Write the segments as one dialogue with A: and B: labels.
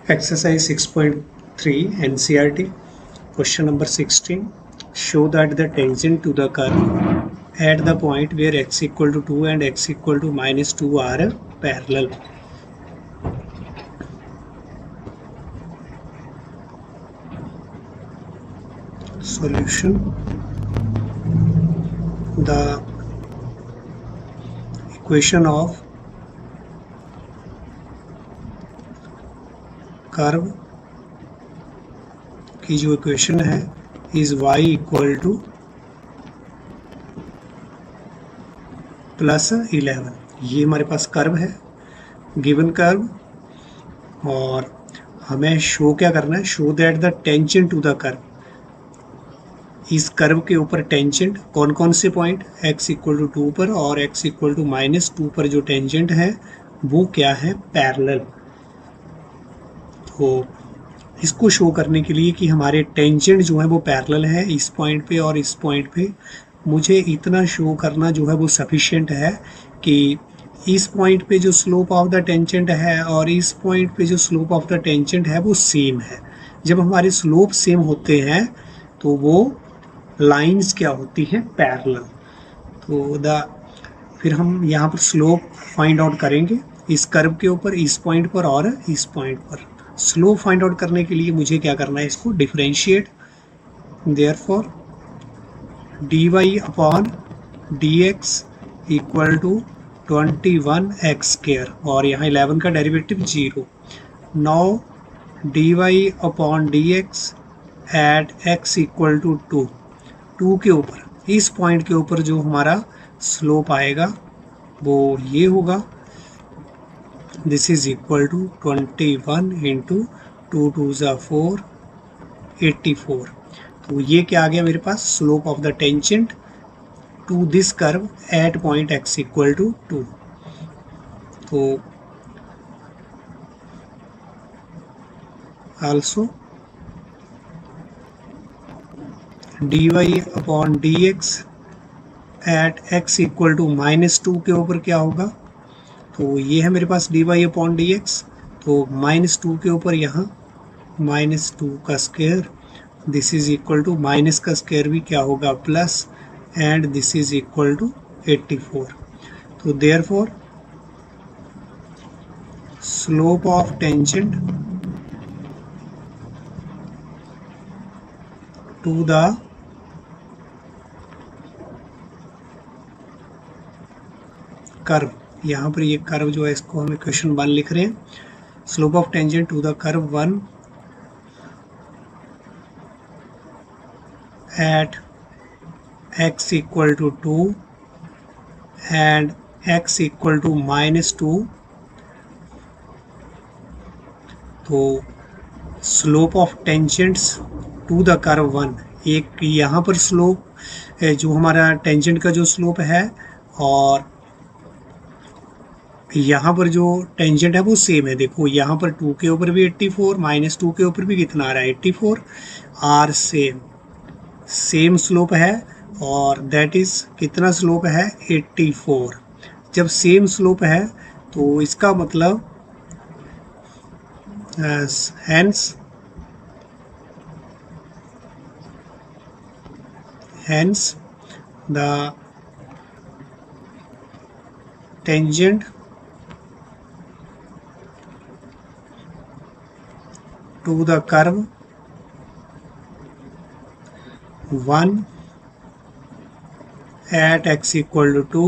A: Exercise 6.3 NCERT. Question number 16. Show that the tangent to the curve at the point where x equal to 2 and x equal to minus 2 are parallel. Solution. The equation of curve की जो equation है is y equal to +11। ये हमारे पास curve है, given curve, और हमें show क्या करना है, show that the tangent to the curve, इस कर्व के ऊपर टेंजेंट कौन कौन से पॉइंट x इक्वल टू 2 पर और x इक्वल टू -2 पर जो टेंजेंट है वो क्या है, पैरेलल। तो इसको शो करने के लिए कि हमारे टेंजेंट जो है वो पैरेलल है इस पॉइंट पे और इस पॉइंट पे, मुझे इतना शो करना जो है वो सफिशिएंट है कि इस पॉइंट पे जो स्लोप ऑफ द टेंजेंट है और इस पॉइंट पे जो स्लोप ऑफ द टेंजेंट है वो सेम है। जब हमारे स्लोप सेम होते हैं तो वो लाइंस क्या होती हैं, पैरेलल। तो फिर हम यहाँ पर स्लोप फाइंड आउट करेंगे इस कर्व के ऊपर, इस पॉइंट पर और इस पॉइंट पर। स्लोप फाइंड आउट करने के लिए मुझे क्या करना है, इसको differentiate. Therefore dy upon dx equal to 21x², और यहाँ 11 का derivative 0। Now dy upon dx at x equal to 2 के ऊपर, इस पॉइंट के ऊपर जो हमारा स्लोप आएगा वो ये होगा, this is equal to 21 into 2 2 4 84। तो ये क्या आ गया मेरे पास, slope of the tangent to this curve at point x equal to 2। तो also dy upon dx at x equal to -2 के ऊपर क्या होगा, तो ये है मेरे पास dy अपॉन dx, तो -2 के ऊपर यहाँ -2 का square, this is equal to minus का स्क्वायर भी क्या होगा, plus, and this is equal to 84। तो therefore slope of tangent to the curve, यहाँ पर ये कर्व जो है इसको हम इक्वेशन 1 लिख रहे हैं, slope of tangent to the curve 1 at x equal to 2 and x equal to -2। तो slope of tangents to the curve 1, एक यहाँ पर स्लोप जो हमारा टेंजेंट का जो स्लोप है और यहाँ पर जो टेंजेंट है वो सेम है। देखो यहाँ पर 2 के ऊपर भी 84, -2 के ऊपर भी कितना आ रहा है, 84, आर सेम स्लोप है, और दैट इज कितना स्लोप है, 84। जब सेम स्लोप है तो इसका मतलब hence the tangent to the curve 1 at x equal to 2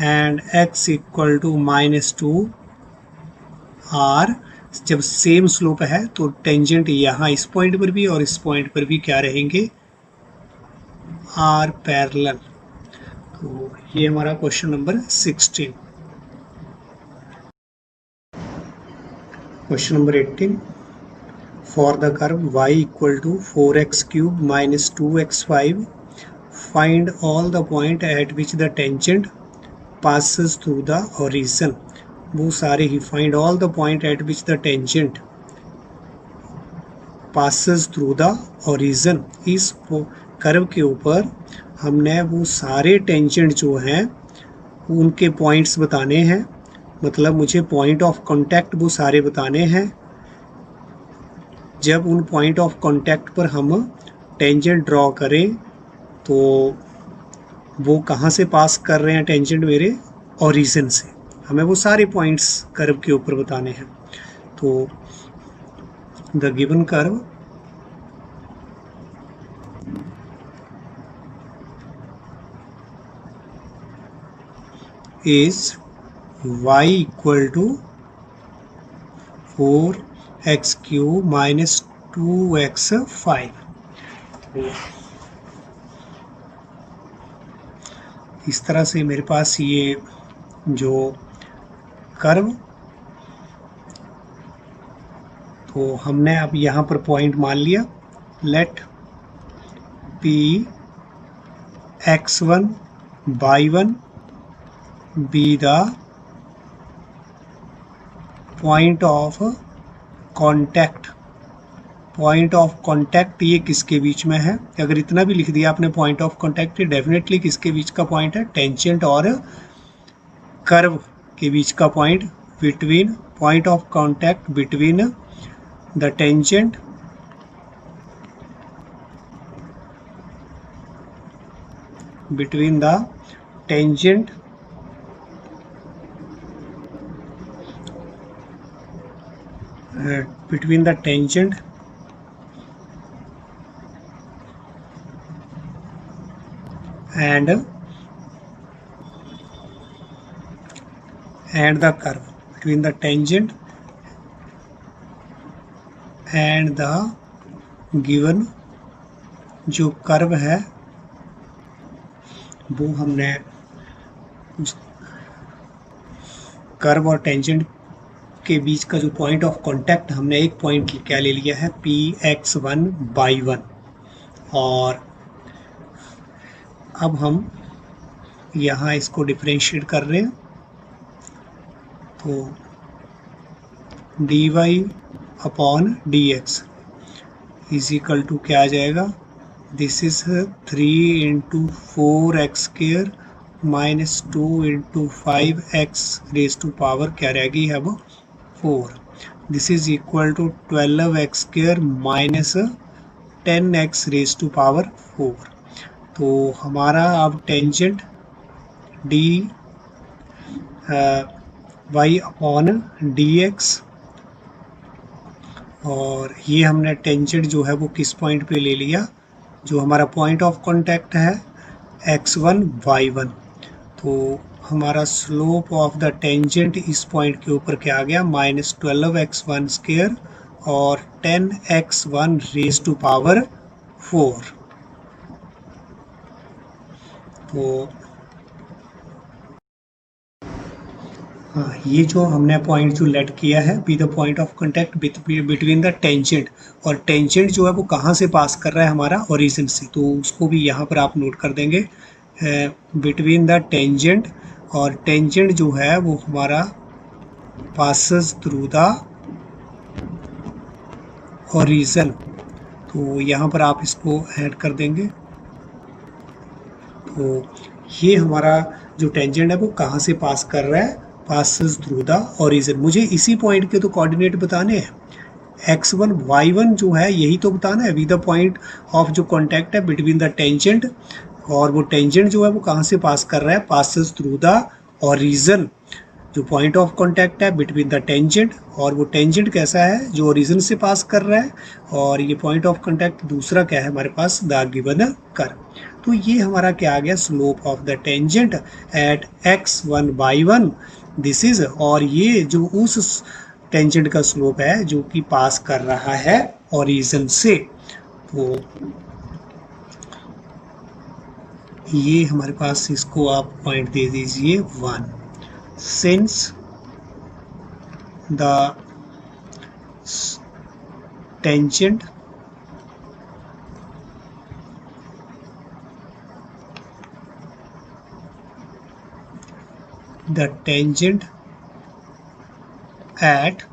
A: and x equal to -2 are, जब सेम स्लोप है तो टेंजेंट यहाँ इस पॉइंट पर भी और इस पॉइंट पर भी क्या रहेंगे, आर पैरेलल। तो ये हमारा question number 16। Question number 18, for the curve y equal to 4x³ minus 2x5 find all the point at which the tangent passes through the horizon। वो सारे ही find all the point at which the tangent passes through the horizon, इस curve के ऊपर हमने वो सारे tangent जो हैं उनके पॉइंट्स बताने हैं, मतलब मुझे पॉइंट ऑफ कांटेक्ट वो सारे बताने हैं। जब उन पॉइंट ऑफ कांटेक्ट पर हम टेंजेंट ड्रॉ करें तो वो कहाँ से पास कर रहे हैं टेंजेंट मेरे ओरिजिन से। हमें वो सारे पॉइंट्स कर्व के ऊपर बताने हैं। तो the given curve is y equal to 4x cube minus 2x5। इस तरह से मेरे पास ये जो कर्व, तो हमने अब यहाँ पर पॉइंट मान लिया। Let p x1 y1 be the point of contact। Point of contact ये किसके बीच में है? अगर इतना भी लिख दिया आपने पॉइंट ऑफ कांटेक्ट, डेफिनेटली किसके बीच का पॉइंट है? टेंजेंट और कर्व के बीच का point. Between point of contact between the tangent between the tangent and the curve, between the tangent and the given जो कर्व है वो हमने कर्व और टेंजेंट के बीच का जो पॉइंट ऑफ कांटेक्ट हमने एक पॉइंट क्या ले लिया है? px1 y1। और अब हम यहाँ इसको डिफरेंशिएट कर रहे हैं, तो dy upon dx is equal to क्या आ जाएगा? This is 3 into 4x² minus 2 into 5x raise to power क्या रहेगी अब? 4। This is equal to 12x² minus 10x raise to power 4। तो हमारा अब tangent d y upon d x, और ये हमने टेंजेंट जो है वो किस पॉइंट पे ले लिया? जो हमारा पॉइंट ऑफ कांटेक्ट है x1 y1। तो हमारा स्लोप ऑफ द टेंजेंट इस पॉइंट के ऊपर क्या आ गया? माइनस 12x1² और 10x1 रेज टू पावर 4। तो हाँ, ये जो हमने पॉइंट जो लेट किया है B the point of contact between the tangent, और टेंजेंट जो है वो कहाँ से पास कर रहा है? हमारा ओरिजिन से। तो उसको भी यहाँ पर आप नोट कर देंगे, बिटवीन द टेंजेंट, और टेंजेंट जो है वो हमारा पासेस थ्रू द ओरिजिन। तो यहाँ पर आप इसको ऐड कर देंगे। तो ये हमारा जो टेंजेंट है वो कहाँ से पास कर रहा है? Passes through the origin. मुझे इसी पॉइंट के तो कोऑर्डिनेट बताने हैं। x1 y1 जो है यही तो बताना है, विद द पॉइंट ऑफ जो कांटेक्ट है बिटवीन द टेंजेंट, और वो टेंजेंट जो है वो कहाँ से पास कर रहा है? Passes through the origin. जो पॉइंट ऑफ कांटेक्ट है बिटवीन द टेंजेंट, और वो टेंजेंट कैसा है? जो ओरिजिन से पास कर रहा है। और ये पॉइंट ऑफ कांटेक्ट दूसरा क्या है हमारे पास? The given curve. तो ये हमारा क्या आ गया? Slope of the tangent at x1 y1 this is, और ये जो उस टेंजेंट का स्लोप है जो कि पास कर रहा है ओरिजिन से। तो ये हमारे पास, इसको आप पॉइंट दे दीजिए 1। Since the tangent at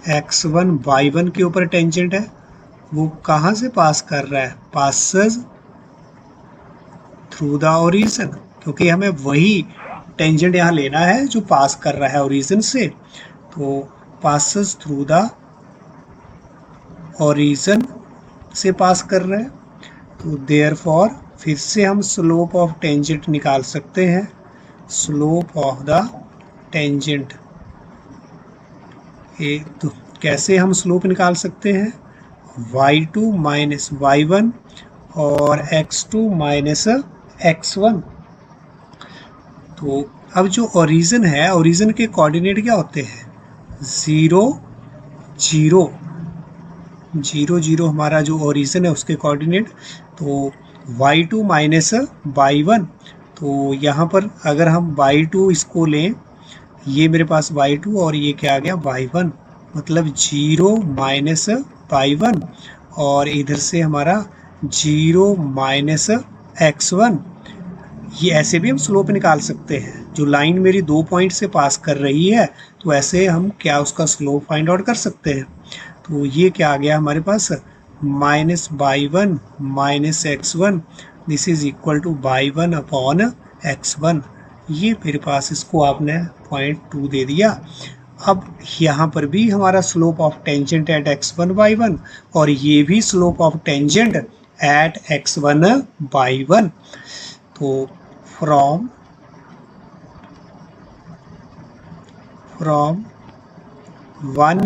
A: x1 y1 के ऊपर टेंजेंट है, वो कहाँ से पास कर रहा है? पासेस थ्रू द ओरिजिन, क्योंकि हमें वही टेंजेंट यहाँ लेना है जो पास कर रहा है ओरिजिन से। तो पासेस थ्रू द ओरिजिन से पास कर रहा है, तो देयरफॉर फिर से हम स्लोप ऑफ टेंजेंट निकाल सकते हैं। स्लोप ऑफ द टेंजेंट, तो कैसे हम स्लोप निकाल सकते हैं? y2 माइनस y1 और x2 माइनस x1। तो अब जो ओरिजिन है, ओरिजिन के कोऑर्डिनेट क्या होते हैं? 0 0 0 0 हमारा जो ओरिजिन है उसके कोऑर्डिनेट। तो y2 माइनस y1, तो यहाँ पर अगर हम y2 इसको लें, ये मेरे पास y2 और ये क्या आ गया y1, मतलब 0 माइनस y1 और इधर से हमारा 0 माइनस x1। ये ऐसे भी हम स्लोप निकाल सकते हैं। जो लाइन मेरी 2 पॉइंट से पास कर रही है, तो ऐसे हम क्या उसका स्लोप फाइंड आउट कर सकते हैं। तो ये क्या आ गया हमारे पास? Minus y1 minus x1, this is equal to y1 upon x1। ये मेरे पास, इसको आपने 0.2 दे दिया। अब यहाँ पर भी हमारा slope of tangent eight x1 y1 और ये भी slope of tangent eight x1 y1। तो फ्रॉम 1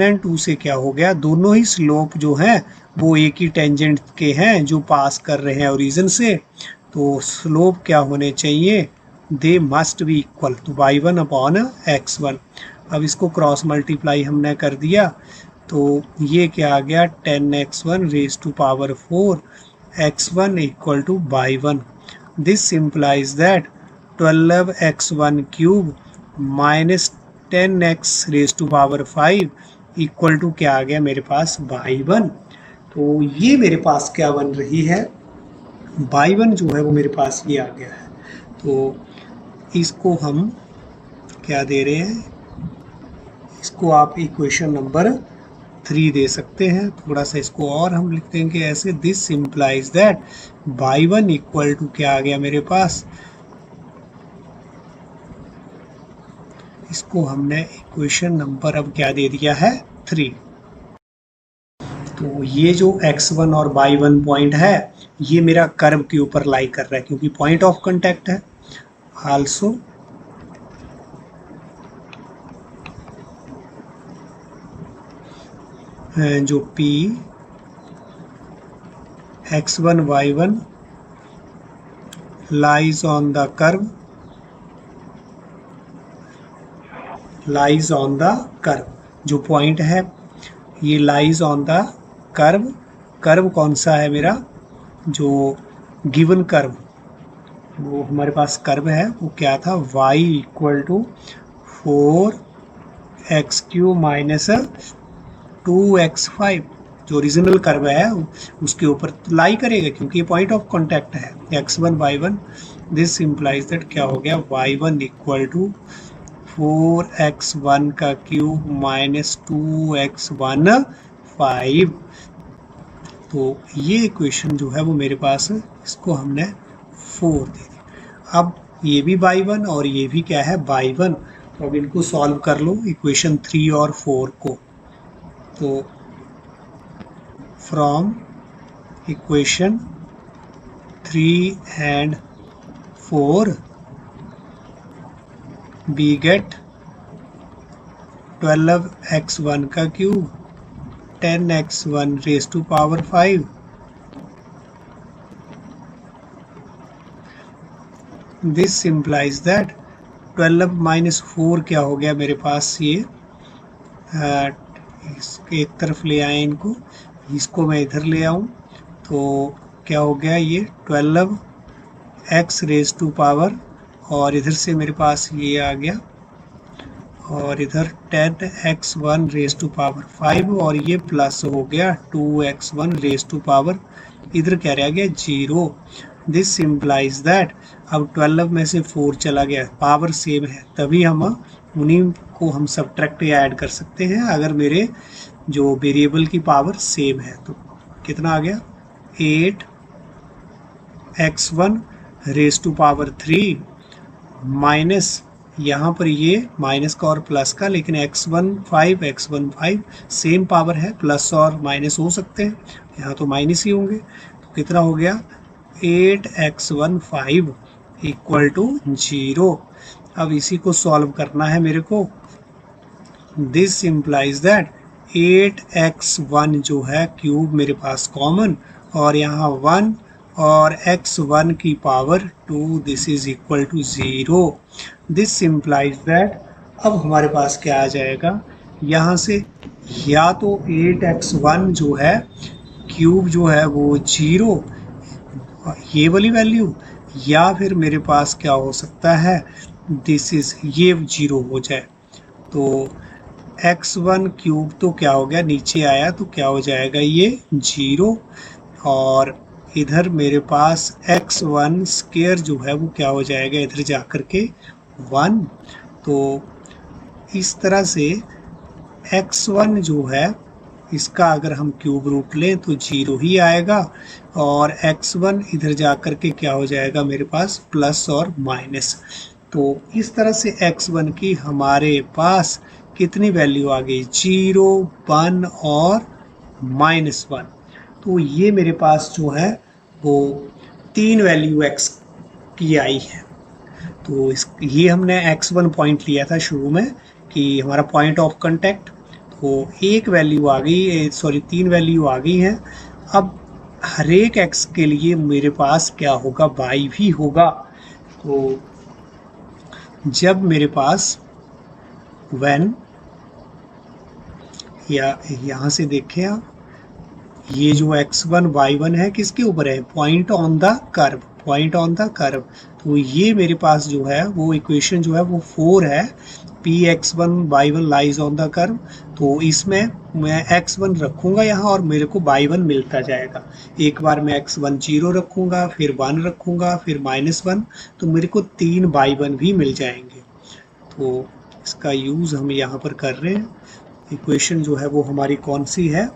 A: एंड 2 से क्या हो गया? दोनों ही स्लोप जो हैं वो एक ही टेंजेंट के हैं जो पास कर रहे हैं ओरिजिन से। तो स्लोप क्या होने चाहिए? दे मस्ट बी इक्वल, तो y1 अपॉन x1। अब इसको क्रॉस मल्टीप्लाई हमने कर दिया, तो ये क्या आ गया? 10x1 raise to power 4 x1 equal to y1। This implies that 12x1 cube minus 10x raise to power 5 equal to क्या आ गया मेरे पास? y1। तो ये मेरे पास क्या बन रही है? y1 जो है वो मेरे पास ये आ गया है। तो इसको हम क्या दे रहे हैं? इसको आप इक्वेशन नंबर 3 दे सकते हैं। थोड़ा सा इसको और हम लिख देंगे ऐसे, this implies that y1 equal to क्या आ गया मेरे पास? इसको हमने इक्वेशन नंबर अब क्या दे दिया है? 3। तो ये जो x1 और y1 पॉइंट है, ये मेरा कर्व के ऊपर लाई कर रहा है क्योंकि पॉइंट ऑफ कांटेक्ट है। आल्सो जो P x1 y1 lies on the curve, जो पॉइंट है ये lies on the curve. Curve कौन सा है मेरा? जो गिवन कर्व, वो हमारे पास कर्व है वो क्या था? y equal to 4x³ minus 2x5। जो ओरिजिनल कर्व है उसके ऊपर लाई करेगा क्योंकि ये पॉइंट ऑफ कांटेक्ट है x1 y1। This implies that क्या हो गया? y1 इक्वल टू 4x1 का क्यूब माइनस 2x1 5। तो ये इक्वेशन जो है वो मेरे पास, इसको हमने 4 दे दी। अब ये भी y1 और ये भी क्या है? y1। तो अब इनको सॉल्व कर लो, इक्वेशन 3 और 4 को। तो from equation 3 and 4 we get 12x1 का cube 10x1 raise to power 5। This implies that 12 minus 4 क्या हो गया मेरे पास? ये इसके एक तरफ ले आए इनको, इसको मैं इधर ले आऊँ तो क्या हो गया? ये 12x रेज टू पावर, और इधर से मेरे पास ये आ गया, और इधर 10x1 रेज टू पावर 5 और ये प्लस हो गया 2x1 रेज टू पावर, इधर क्या रह गया? 0। दिस इम्प्लाइज दैट अब 12 में से 4 चला गया, पावर सेम है, तभी हम उन्हीं को हम सब्ट्रैक्ट या ऐड कर सकते हैं अगर मेरे जो वेरिएबल की पावर सेम है। तो कितना आ गया? 8x1 raise to power 3 minus यहाँ पर ये माइनस का और प्लस का, लेकिन x15 सेम पावर है, प्लस और माइनस हो सकते हैं, यहाँ तो माइनस ही होंगे। तो कितना हो गया 8x15 इक्वल टू 0। अब इसी को सॉल्व करना है मेरे को। दिस इम्प्लाइज दैट 8x1 जो है क्यूब मेरे पास कॉमन, और यहाँ 1 और x1 की power 2, this is equal to 0। This implies that अब हमारे पास क्या आ जाएगा यहाँ से, या तो 8x1 जो है क्यूब जो है वो 0, ये वाली वैल्यू, या फिर मेरे पास क्या हो सकता है दिस इज ये 0 हो जाए। तो x1 क्यूब तो क्या हो गया, नीचे आया तो क्या हो जाएगा ये 0, और इधर मेरे पास x1 स्क्वायर जो है वो क्या हो जाएगा इधर जा कर के 1। तो इस तरह से x1 जो है इसका अगर हम क्यूब रूट लें तो 0 ही आएगा, और x1 इधर जा कर के क्या हो जाएगा मेरे पास प्लस और माइनस। तो इस तरह से x1 की हमारे पास कितनी वैल्यू आ गई, 0, 1 और -1। तो ये मेरे पास जो है वो 3 वैल्यू x की आई है। तो ये हमने x1 पॉइंट लिया था शुरू में कि हमारा पॉइंट ऑफ कांटेक्ट, तो एक वैल्यू आ गई, सॉरी 3 वैल्यू आ गई हैं। अब हर एक x के लिए मेरे पास क्या होगा, y भी होगा। तो जब मेरे पास when, या यहाँ से देखें आप, ये जो x1 y1 है किसके ऊपर है, point on the curve, point on the curve. तो ये मेरे पास जो है वो इक्वेशन जो है वो 4 है, px1 y1 lies on the curve. तो इसमें मैं x1 रखूँगा यहाँ और मेरे को y1 मिलता जाएगा। एक बार मैं x1 0 रखूँगा, फिर 1 रखूँगा, फिर -1, तो मेरे को 3 y1 भी मिल जाएंगे। तो इसका यूज़ हम यहाँ पर कर रहे हैं। इक्वेशन जो है वो हमारी कौन सी है,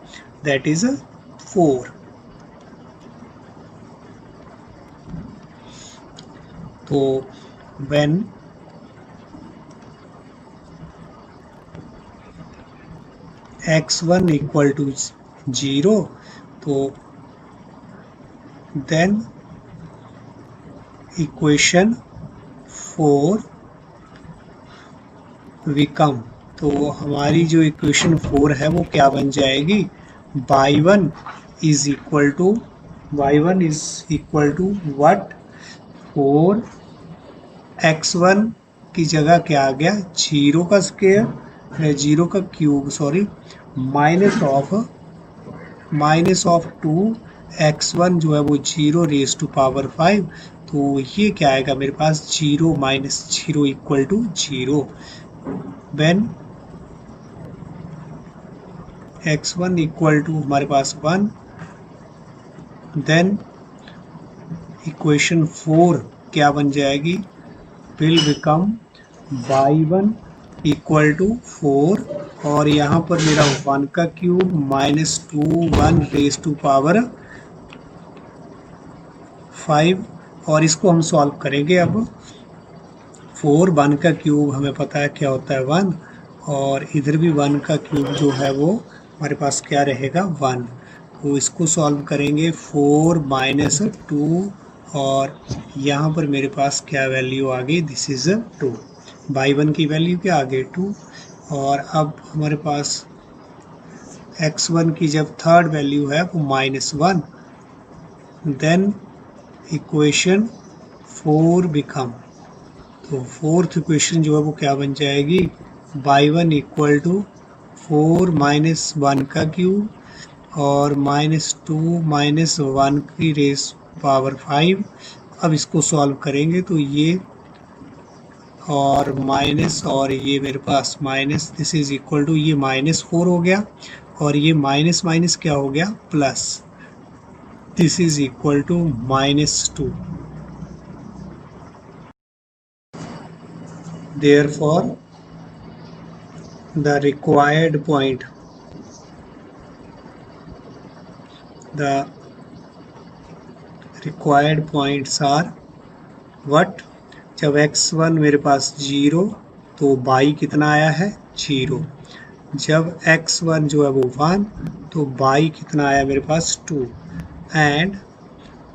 A: दैट इज़ 4। तो when x1 इक्वल टू 0, तो देन इक्वेशन 4 बिकम, तो हमारी जो इक्वेशन 4 है वो क्या बन जाएगी, y1 is equal to what, 4 x1 की जगह क्या आ गया, 0 का स्क्वायर, 0 का cube sorry, minus of 2 x1 जो है वो 0 रेज टू पावर 5। तो ये क्या आएगा मेरे पास, 0 minus 0 equal to 0। When x1 equal to हमारे पास 1, देन इक्वेशन 4 क्या बन जाएगी, will become y1 equal to 4, और यहाँ पर मेरा 1 का क्यूब -2 1 रेज टू पावर 5, और इसको हम सॉल्व करेंगे। अब 4 1 का क्यूब हमें पता है क्या होता है 1, और इधर भी 1 का क्यूब जो है वो हमारे पास क्या रहेगा 1। तो इसको सॉल्व करेंगे, 4 -2, और यहाँ पर मेरे पास क्या वैल्यू आ गई, दिस इज़ 2, y1 की वैल्यू क्या आ गई 2। और अब हमारे पास x1 की जब थर्ड वैल्यू है वो -1, देन इक्वेशन 4 बिकम, तो फोर्थ इक्वेशन जो है वो क्या बन जाएगी, y1 इक्वल टू 4 -1 का क्यूब और -2 -1 की रेस पावर 5। अब इसको सॉल्व करेंगे तो ये और माइनस, और ये मेरे पास minus, this is equal to, ये -4 हो गया, और ये माइनस माइनस क्या हो गया plus, this is equal to -2। Therefore, the required points are what, जब x1 मेरे पास 0 तो y कितना आया है 0। जब x1 जो है वो 1 तो y कितना आया मेरे पास 2। एंड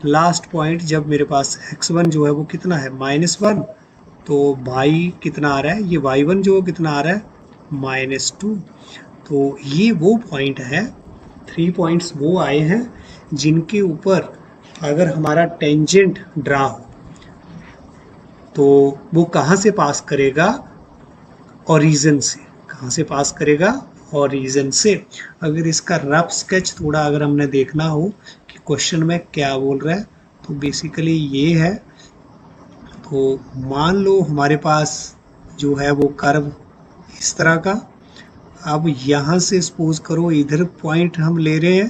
A: लास्ट पॉइंट जब मेरे पास x1 जो है वो कितना है -1 तो y कितना आ रहा है, ये y1 जो कितना आ रहा है -2। तो ये वो पॉइंट है, 3 पॉइंट्स वो आए हैं जिनके ऊपर अगर हमारा टेंजेंट ड्रा हो तो वो कहाँ से पास करेगा, ओरिजिन से। कहाँ से पास करेगा, ओरिजिन से। अगर इसका रफ स्केच थोड़ा अगर हमने देखना हो कि क्वेश्चन में क्या बोल रहा है तो बेसिकली ये है। तो मान लो हमारे पास जो है वो कर्व इस तरह का। अब यहाँ से सपोज करो इधर पॉइंट हम ले रहे हैं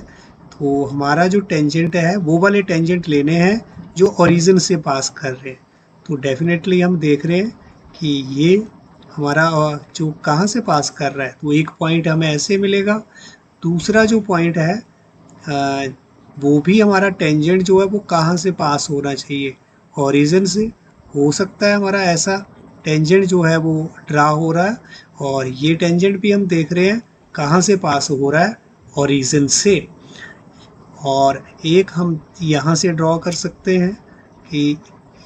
A: तो हमारा जो टेंजेंट है वो वाले टेंजेंट लेने हैं जो ओरिजिन से पास कर रहे हैं। तो डेफिनेटली हम देख रहे हैं कि ये हमारा जो कहाँ से पास कर रहा है तो एक पॉइंट हमें ऐसे मिलेगा। दूसरा जो पॉइंट है वो भी हमारा टेंजेंट जो है वो कहाँ से पास होना चाहिए, ओरिजिन से। हो सकता है हमारा ऐसा टेंजेंट जो है वो ड्रा हो रहा है और ये टेंजेंट भी हम देख रहे हैं कहाँ से पास हो रहा है, ओरिजिन से। और एक हम यहाँ से ड्रॉ कर सकते हैं कि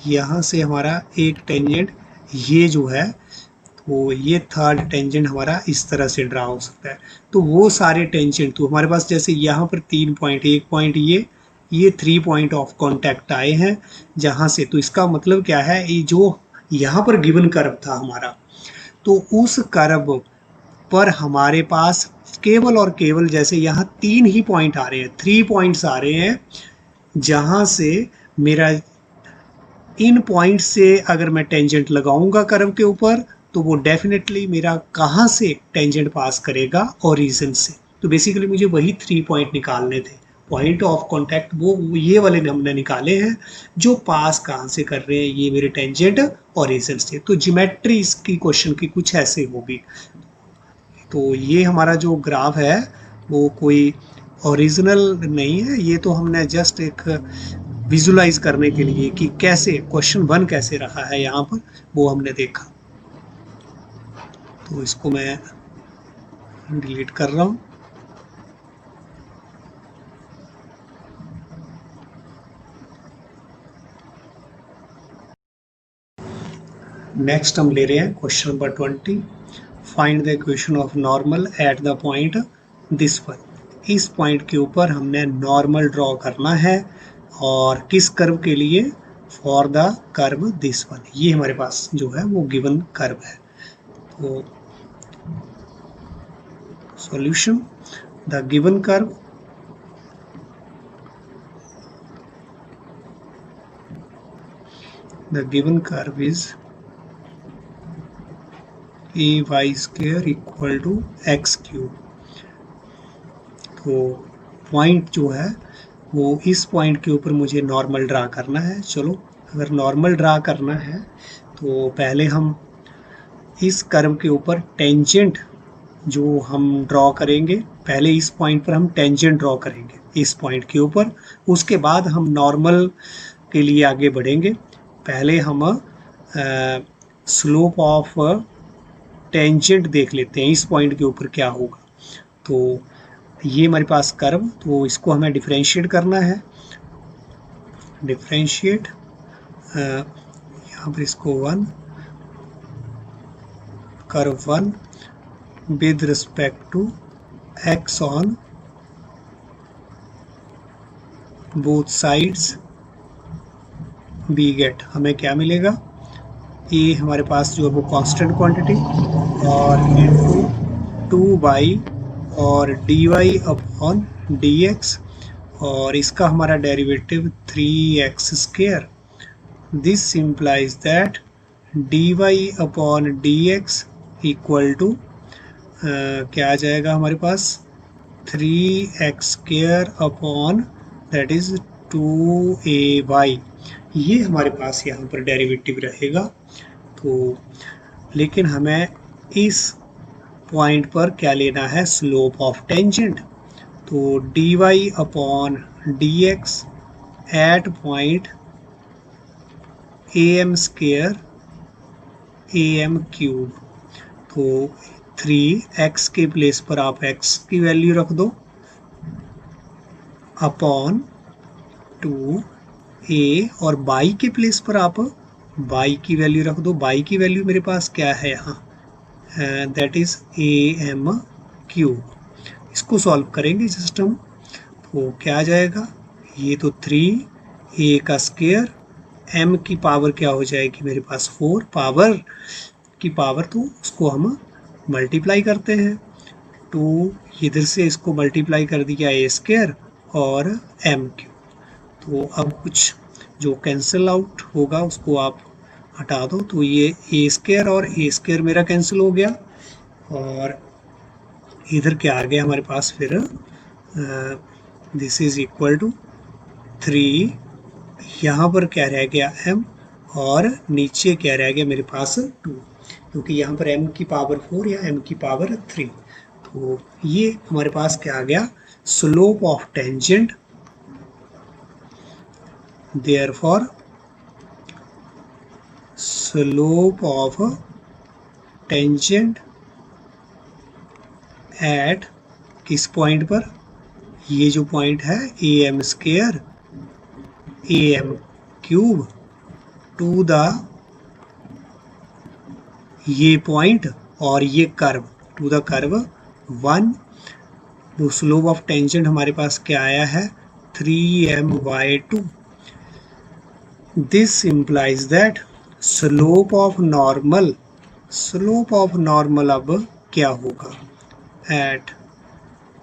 A: यहाँ से हमारा एक टेंजेंट ये जो है तो ये थर्ड टेंजेंट हमारा इस तरह से ड्रा हो सकता है। तो वो सारे टेंजेंट तो हमारे पास जैसे यहाँ पर 3 पॉइंट, एक पॉइंट ये 3 पॉइंट ऑफ कांटेक्ट आए हैं जहाँ से। तो इसका मतलब क्या है, ये जो यहाँ पर गिवन कर्व था हमारा तो उस कर्व पर हमारे पास केवल और केवल जैसे यहाँ 3 ही पॉइंट आ रहे हैं, 3 पॉइंट्स आ रहे हैं जहाँ से मेरा इन पॉइंट से अगर मैं टेंजेंट लगाऊंगा कर्व के ऊपर तो वो डेफिनेटली मेरा कहाँ से टेंजेंट पास करेगा, ओरिजिन से। तो बेसिकली मुझे वही 3 पॉइंट निकालने थे, पॉइंट ऑफ कांटेक्ट वो ये वाले हमने निकाले हैं जो पास कहाँ से कर रहे हैं, ये मेरे टेंजेंट ओरिजिन से। तो ज्योमेट्री इसकी क्वेश्चन की कुछ ऐसे होगी। तो ये हमारा जो ग्राफ है वो कोई ओरिजिनल नहीं है, ये तो हमने जस्ट एक विजुलाइज करने के लिए कि कैसे क्वेश्चन 1 कैसे रहा है यहाँ पर वो हमने देखा। तो इसको मैं डिलीट कर रहा हूँ। नेक्स्ट हम ले रहे हैं question number 20। Find the equation of normal eight the point this one. इस पॉइंट के ऊपर हमने नॉर्मल ड्रॉ करना है और किस कर्व के लिए, for the curve this one. ये हमारे पास जो है वो गिवन कर्व है। तो solution, the given curve is ay square equal to x cube. तो पॉइंट जो है वो इस पॉइंट के ऊपर मुझे नॉर्मल ड्रा करना है। चलो अगर नॉर्मल ड्रा करना है तो पहले हम इस कर्व के ऊपर टेंजेंट जो हम ड्रॉ करेंगे, पहले इस पॉइंट पर हम टेंजेंट ड्रॉ करेंगे इस पॉइंट के ऊपर, उसके बाद हम नॉर्मल के लिए आगे बढ़ेंगे। पहले हम स्लोप ऑफ टेंजेंट देख लेते हैं इस पॉइंट के ऊपर क्या होगा। तो ये हमारे पास कर्व, तो इसको हमें डिफरेंशिएट करना है। डिफरेंशिएट यहाँ पर इसको 1 curve 1 with respect to x on both sides we get. हमें क्या मिलेगा, ये हमारे पास जो है वो कांस्टेंट क्वांटिटी और इनटू 2 बाई और d y upon d x और इसका हमारा derivative 3x square. This implies that d y upon d x equal to क्या आ जाएगा हमारे पास 3x square upon that is 2ay। ये हमारे पास यहाँ पर डेरिवेटिव रहेगा। तो लेकिन हमें इस पॉइंट पर क्या लेना है, स्लोप ऑफ टेंजेंट। तो d y upon d x at point a m square am cube. तो 3x के प्लेस पर आप x की वैल्यू रख दो अपॉन 2a, और y के प्लेस पर आप y की वैल्यू रख दो। y की वैल्यू मेरे पास क्या है यहाँ, दैट इज am क्यूब। इसको सॉल्व करेंगे सिस्टम, तो क्या आ जाएगा, ये तो 3a का स्क्वायर, m की पावर क्या हो जाएगी मेरे पास 4, पावर की पावर तो उसको हम मल्टीप्लाई करते हैं। तो इधर से इसको मल्टीप्लाई कर दिया ए स्क्वायर और m क्यूब। तो अब कुछ जो कैंसिल आउट होगा उसको आप हटा दो, तो ये ए स्क्वायर और ए स्क्वायर मेरा कैंसिल हो गया, और इधर क्या आ गया हमारे पास फिर, दिस इज इक्वल टू 3, यहाँ पर क्या रह गया m, और नीचे क्या रह गया मेरे पास 2, क्योंकि यहाँ पर m की पावर 4 या m की पावर 3। तो ये हमारे पास क्या आ गया, slope of tangent, therefore slope of tangent at किस पॉइंट पर, ये जो पॉइंट है a m square a m cube to the, ये पॉइंट और ये कर्व टू द कर्व 1। वो स्लोप ऑफ टेंजेंट हमारे पास क्या आया है 3m/2। This implies that slope of normal, slope of normal अब क्या होगा at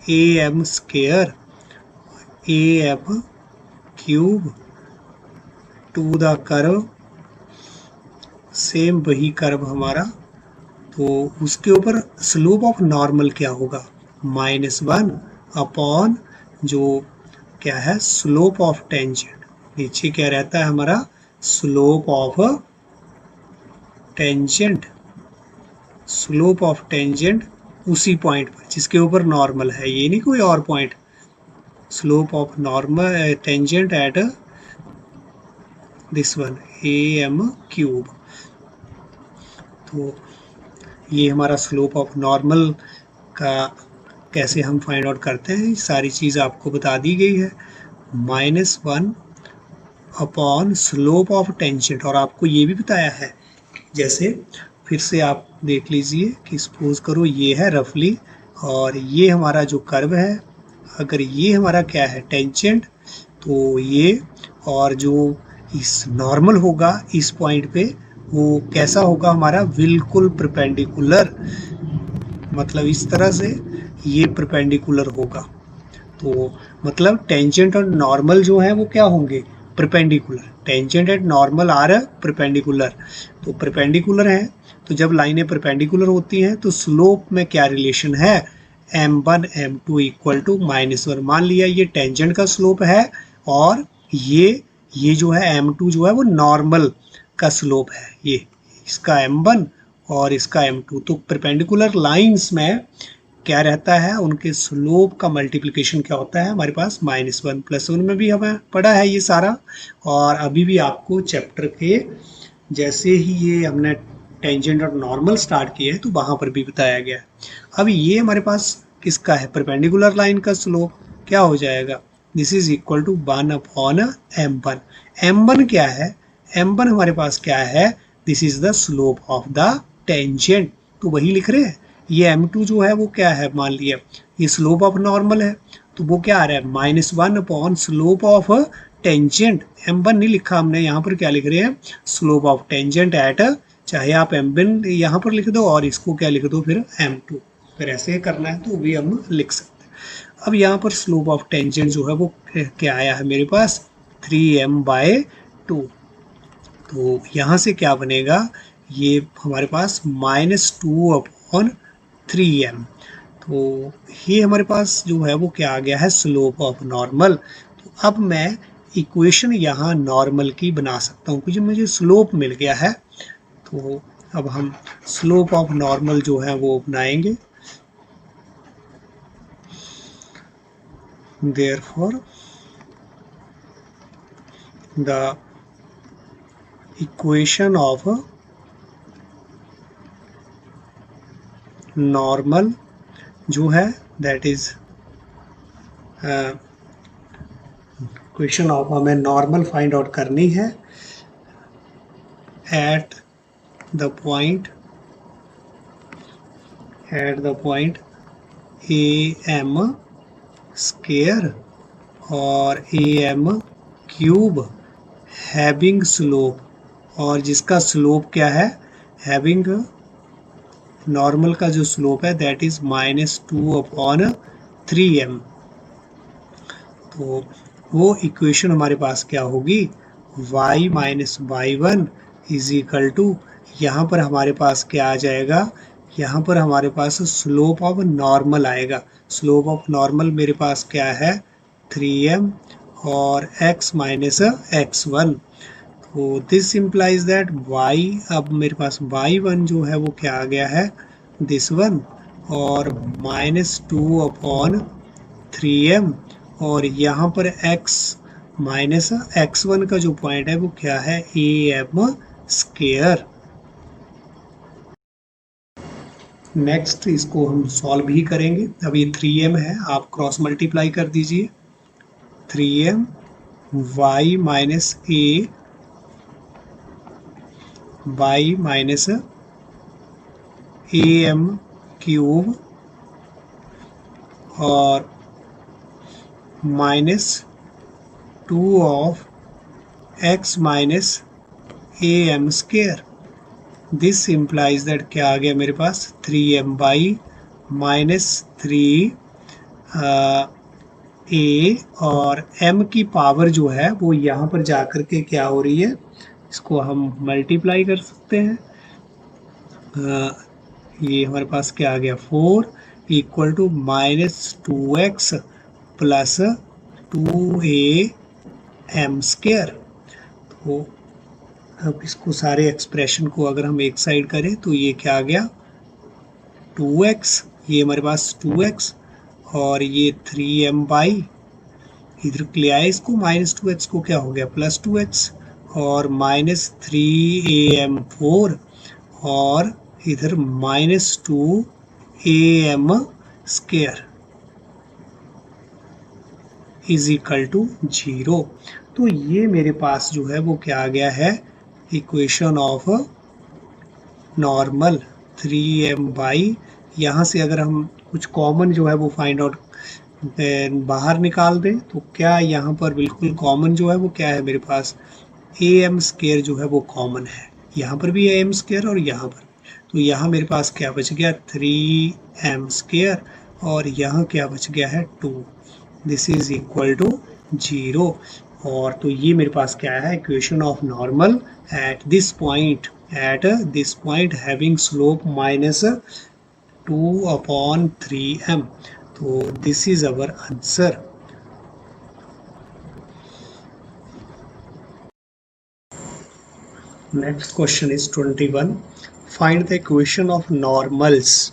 A: a m square a m cube to the curve, same वही कर्व हमारा, तो उसके ऊपर स्लोप ऑफ नॉर्मल क्या होगा -1 अपॉन जो क्या है स्लोप ऑफ टेंजेंट, नीचे क्या रहता है हमारा slope of tangent, slope of tangent उसी पॉइंट पर जिसके ऊपर नॉर्मल है, ये नहीं कोई और point, slope of normal tangent at this one a m cube. तो ये हमारा स्लोप ऑफ नॉर्मल का कैसे हम फाइंड आउट करते हैं, सारी चीज़ आपको बता दी गई है, -1 अपॉन स्लोप ऑफ टेंजेंट। और आपको ये भी बताया है, जैसे फिर से आप देख लीजिए कि सपोज करो ये है रफली, और ये हमारा जो कर्व है, अगर ये हमारा क्या है टेंजेंट, तो ये और जो इस नॉर्मल होगा इस पॉइंट पे वो कैसा होगा हमारा बिल्कुल परपेंडिकुलर, मतलब इस तरह से ये परपेंडिकुलर होगा। तो मतलब टेंजेंट और नॉर्मल जो है वो क्या होंगे perpendicular, tangent and normal are perpendicular. तो परपेंडिकुलर है, तो जब लाइनें परपेंडिकुलर होती हैं तो स्लोप में क्या रिलेशन है m1 m2 इक्वल टू -1। मान लिया ये टेंजेंट का स्लोप है और ये जो है m2 जो है वो नॉर्मल का स्लोप है, ये इसका m1 और इसका m2। तो परपेंडिकुलर लाइंस में क्या रहता है उनके स्लोप का मल्टीप्लिकेशन क्या होता है हमारे पास -1 +1 में भी हमें पढ़ा है ये सारा, और अभी भी आपको चैप्टर के जैसे ही ये हमने टेंजेंट और नॉर्मल स्टार्ट किए हैं तो वहाँ पर भी बताया गया है। अब ये हमारे पास किसका है परपेंडिकुलर लाइन का स्लोप क्या हो जाएगा, this is equal to 1/m1। m1 क्या है, m1 हमारे पास क्या है, this is the slope of the tangent, तो वही लिख रहे हैं। ये m2 जो है वो क्या है, मान लिया ये स्लोप ऑफ नॉर्मल है, तो वो क्या आ रहा है -1 upon slope of tangent, m1 नहीं लिखा हमने, यहाँ पर क्या लिख रहे हैं स्लोप ऑफ टेंजेंट एट, चाहे आप m1 यहाँ पर लिख दो और इसको क्या लिख दो फिर m2, फिर ऐसे करना है तो भी हम लिख सकते हैं। अब यहाँ पर स्लोप ऑफ टेंजेंट जो है वो क्या आया है मेरे पास 3m/2, तो यहाँ से क्या बनेगा ये हमारे पास -2 अपॉन 3m। तो ये हमारे पास जो है वो क्या आ गया है स्लोप ऑफ नॉर्मल। तो अब मैं इक्वेशन यहाँ नॉर्मल की बना सकता हूँ क्योंकि मुझे स्लोप मिल गया है। तो अब हम स्लोप ऑफ नॉर्मल जो है वो बनाएंगे, therefore the equation of normal जो है दैट इज क्वेश्चन ऑफ हमें नॉर्मल फाइंड आउट करनी है at the point a m square और a m cube having slope, और जिसका स्लोप क्या है, हैविंग नॉर्मल का जो स्लोप है दैट इज -2/3m। तो वो इक्वेशन हमारे पास क्या होगी, y minus y one is equal to, यहाँ पर हमारे पास क्या आ जाएगा, यहाँ पर हमारे पास स्लोप ऑफ नॉर्मल आएगा। स्लोप ऑफ नॉर्मल मेरे पास क्या है 3m और x माइनस x1। तो दिस इम्प्लाइज दैट y, अब मेरे पास y1 जो है वो क्या आ गया है दिस वन, और -2/3m, और यहाँ पर x माइनस x1 का जो पॉइंट है वो क्या है am स्केयर। नेक्स्ट इसको हम सॉल्व ही करेंगे। अब ये 3m है, आप क्रॉस मल्टीप्लाई कर दीजिए, 3m y minus a y minus am cube और -2 of x minus am square. This implies that क्या आ गया मेरे पास 3m बाई -3 a, और m की पावर जो है वो यहाँ पर जाकर के क्या हो रही है, इसको हम मल्टीप्लाई कर सकते हैं। ये हमारे पास क्या आ गया 4 equal to -2x plus 2am square. तो अब इसको सारे एक्सप्रेशन को अगर हम एक साइड करें तो ये क्या आ गया 2x, ये हमारे पास 2x, और ये 3m बाई, इधर ले आए इसको -2x को, क्या हो गया +2x, और -3am4, और इधर -2am square is equal to 0। तो ये मेरे पास जो है वो क्या आ गया है equation of normal 3m by, यहाँ से अगर हम कुछ कॉमन जो है वो फाइंड आउट बाहर निकाल दें तो क्या यहाँ पर बिल्कुल कॉमन जो है वो क्या है मेरे पास am स्केयर जो है वो कॉमन है, यहाँ पर भी am स्केयर और यहाँ पर, तो यहाँ मेरे पास क्या बच गया 3m स्केयर, और यहाँ क्या बच गया है 2, दिस इज इक्वल टू 0। और तो ये मेरे पास क्या है equation of normal at this point having slope -2/3m। तो this is our answer. Next question is 21, find the equation of normals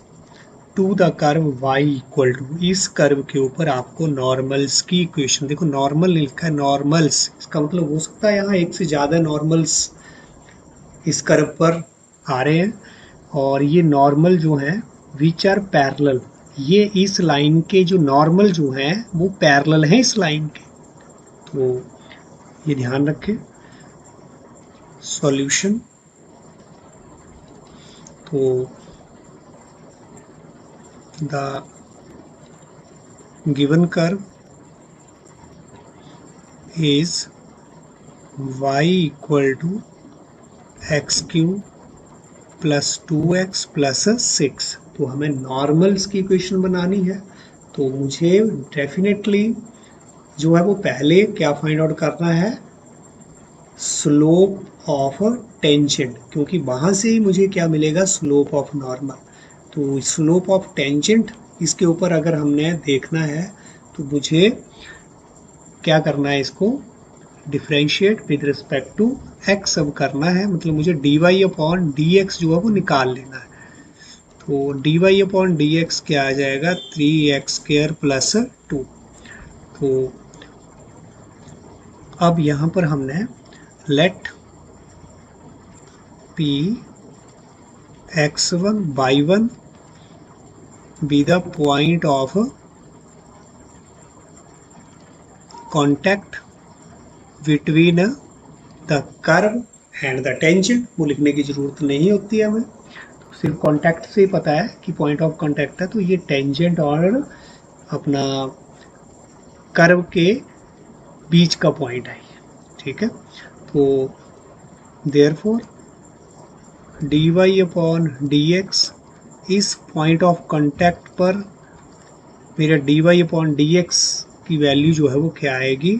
A: to the curve y equal to, इस curve के ऊपर आपको नॉर्मल्स की इक्वेशन, देखो नॉर्मल लिखा है normals, इसका मतलब हो सकता है यहाँ एक से ज़्यादा नॉर्मल्स इस कर्व पर आ रहे हैं, और ये नॉर्मल जो हैं विच आर पैरेलल, ये इस लाइन के जो नॉर्मल जो हैं वो पैरेलल हैं इस लाइन के, तो ये ध्यान रखें। सॉल्यूशन, तो the given curve is y equal to x cube plus 2x plus 6। तो हमें नॉर्मल्स की इक्वेशन बनानी है, तो मुझे डेफिनेटली जो है वो पहले क्या फाइंड आउट करना है स्लोप ऑफ टेंजेंट, क्योंकि वहाँ से ही मुझे क्या मिलेगा स्लोप ऑफ नॉर्मल। तो स्लोप ऑफ टेंजेंट इसके ऊपर अगर हमने देखना है तो मुझे क्या करना है, इसको differentiate with respect to x अब करना है, मतलब मुझे dy/dx जो है वो निकाल लेना है। तो dy/dx क्या आ जाएगा 3x² प्लस 2। तो अब यहाँ पर हमने let p x1 y1 be the point of contact between the curve and the tangent. वो लिखने की जरूरत नहीं होती है हमें, सिर्फ कॉन्टैक्ट से ही पता है कि पॉइंट ऑफ कॉन्टैक्ट है, तो ये टेंजेंट और अपना कर्व के बीच का पॉइंट है, ठीक है। तो therefore d y upon d x, इस पॉइंट ऑफ कॉन्टैक्ट पर मेरा d y upon d x की वैल्यू जो है वो क्या आएगी,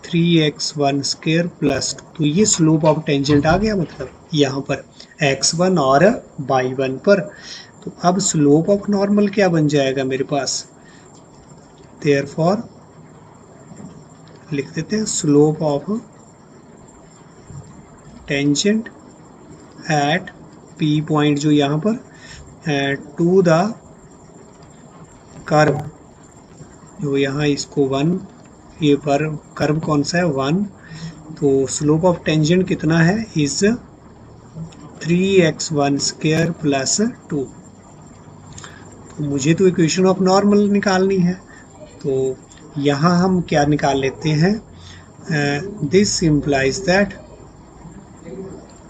A: 3x1 स्क्वायर प्लस 2। तो ये स्लोप ऑफ टेंजेंट आ गया, मतलब यहाँ पर x1 और y1 पर। तो अब स्लोप ऑफ नॉर्मल क्या बन जाएगा मेरे पास, देयरफॉर लिख देते हैं slope of tangent eight P point, जो यहाँ पर टू द कर्व, जो यहाँ इसको 1, ये पर कर्व कौन सा है 1, तो स्लोप ऑफ टेंजेंट कितना है इज 3x1 स्क्वायर प्लस 2। तो मुझे तो इक्वेशन ऑफ नॉर्मल निकालनी है, तो यहाँ हम क्या निकाल लेते हैं, this implies that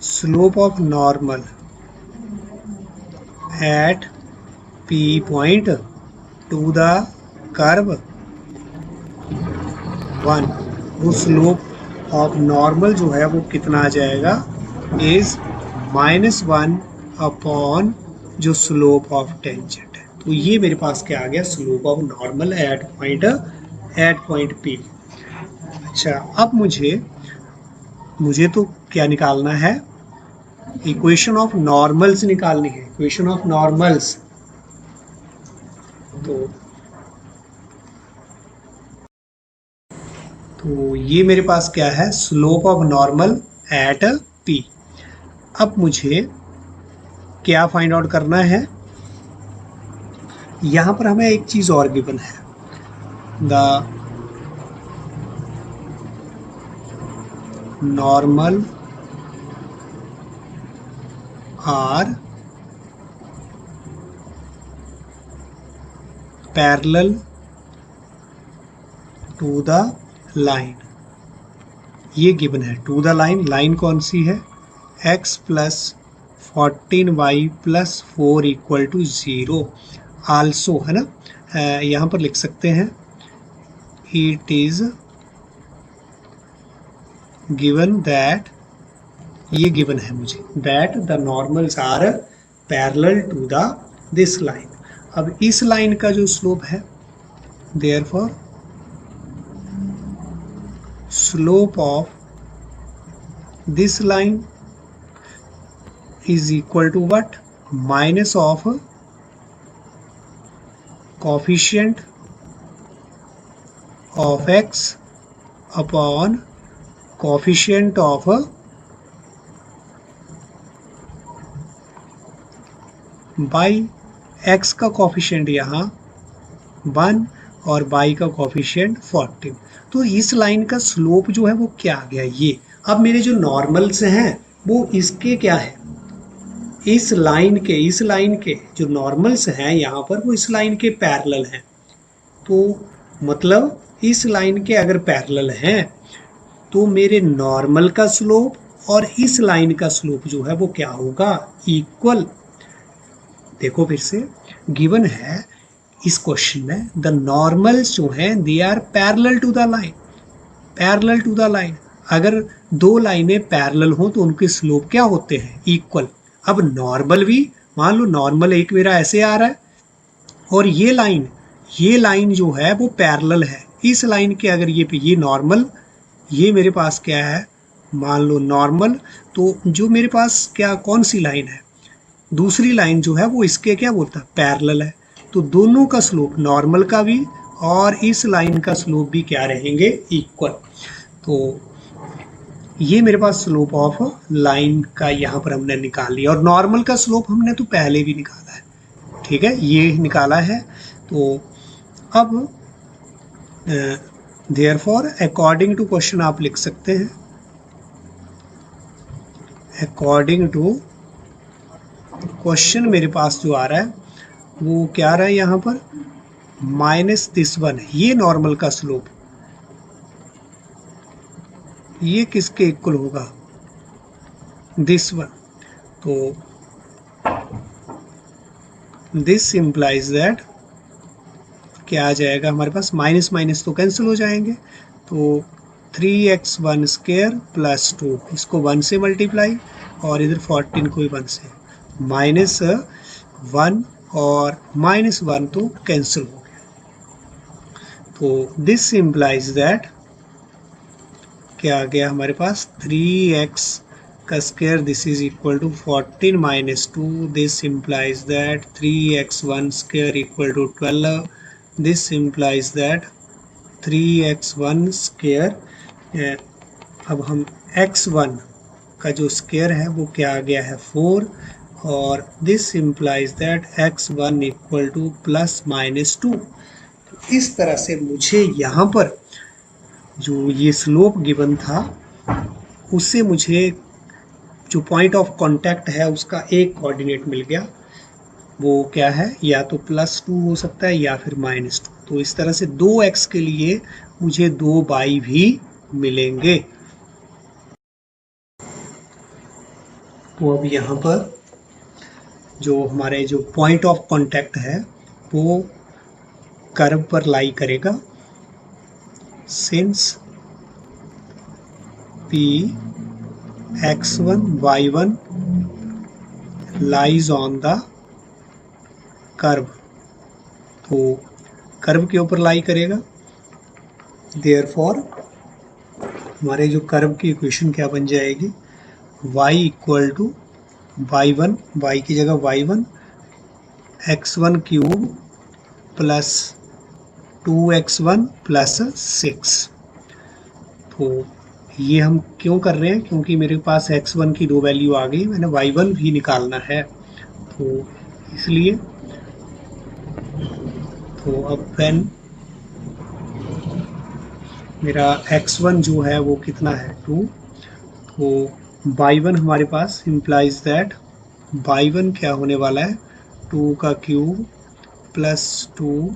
A: slope of normal eight P point two the curve 1, वो स्लोप ऑफ नॉर्मल जो है वो कितना आ जाएगा, इज -1 अपॉन जो स्लोप ऑफ टेंजेंट है। तो ये मेरे पास क्या आ गया, slope of normal eight point P. अच्छा, अब मुझे तो क्या निकालना है, इक्वेशन ऑफ नॉर्मल्स निकालनी है, इक्वेशन ऑफ नॉर्मल्स। तो ये मेरे पास क्या है, slope of normal eight P. अब मुझे क्या फाइंड आउट करना है, यहाँ पर हमें एक चीज़ और गिवन है, the normal are parallel to the line. ये गिवन है टू द लाइन, लाइन कौन सी है, x plus 14y plus 4 equal to 0 also, है ना। यहाँ पर लिख सकते हैं इट इज गिवन दैट, ये गिवन है मुझे, that the normals are parallel to the this line. अब इस लाइन का जो स्लोप है, therefore slope of this line is equal to what, minus of coefficient of x upon coefficient of y। x का coefficient यहाँ 1 और y का coefficient 14। तो इस लाइन का स्लोप जो है वो क्या आ गया, ये। अब मेरे जो नॉर्मल्स हैं वो इसके क्या है, इस लाइन के जो नॉर्मल्स हैं यहाँ पर वो इस लाइन के पैरेलल हैं। तो मतलब इस लाइन के अगर पैरेलल हैं तो मेरे नॉर्मल का स्लोप और इस लाइन का स्लोप जो है वो क्या होगा, इक्वल। देखो फिर से गिवन है इस क्वेश्चन में, द नॉर्मल्स जो हैं they are parallel to the line, parallel to the line. अगर दो लाइनें पैरेलल हो तो उनके स्लोप क्या होते हैं, इक्वल। अब नॉर्मल भी, मान लो नॉर्मल एक मेरा ऐसे आ रहा है और ये लाइन जो है वो पैरेलल है इस लाइन के, अगर ये नॉर्मल, ये मेरे पास क्या है, मान लो नॉर्मल, तो जो मेरे पास क्या कौन सी लाइन है, दूसरी लाइन जो है वो इसके क्या बोलता है, पैरेलल है। तो दोनों का स्लोप, नॉर्मल का भी और इस लाइन का स्लोप भी क्या रहेंगे, इक्वल। तो ये मेरे पास स्लोप ऑफ लाइन का यहाँ पर हमने निकाल लिया, और नॉर्मल का स्लोप हमने तो पहले भी निकाला है, ठीक है, ये निकाला है। तो अब देयरफॉर अकॉर्डिंग टू क्वेश्चन आप लिख सकते हैं, अकॉर्डिंग टू क्वेश्चन मेरे पास जो आ रहा है वो क्या रहा है यहाँ पर, माइनस दिस वन, ये नॉर्मल का स्लोप, ये किसके इक्वल होगा, दिस वन। तो दिस इम्प्लाइज दैट क्या आ जाएगा हमारे पास, माइनस माइनस तो कैंसिल हो जाएंगे, तो 3x1 स्क्वायर प्लस 2, इसको 1 से मल्टीप्लाई और इधर 14 को भी 1 से, माइनस 1 और माइनस 1 तो कैंसिल हो गया। तो दिस इम्प्लाइज दैट क्या आ गया हमारे पास, 3x का square this is equal to 14 minus 2, this implies that 3x1 square equal to 12, this implies that 3x1 square, अब हम x1 का जो स्क्वायर है वो क्या आ गया है 4, और this implies that x1 equal two plus minus 2। इस तरह से मुझे यहाँ पर जो ये स्लोप गिवन था उससे मुझे जो पॉइंट ऑफ कांटेक्ट है उसका एक कोऑर्डिनेट मिल गया, वो क्या है, या तो +2 हो सकता है या फिर -2। तो इस तरह से 2x के लिए मुझे 2y भी मिलेंगे। तो अब यहाँ पर जो हमारे जो पॉइंट ऑफ कांटेक्ट है वो कर्व पर लाई करेगा, since P x1 y1 lies on the curve, तो कर्व के ऊपर लाई करेगा, देयरफॉर हमारे जो कर्व की इक्वेशन क्या बन जाएगी, y equal to y1, y की जगह y1 x1 cube plus 2x1 plus 6। तो ये हम क्यों कर रहे हैं, क्योंकि मेरे पास x1 की 2 वैल्यू आ गई, मैंने y1 भी निकालना है, तो इसलिए। तो अब व्हेन मेरा x1 जो है वो कितना है 2, तो y1 हमारे पास इम्प्लाइज दैट y1 क्या होने वाला है, 2 का क्यूब प्लस 2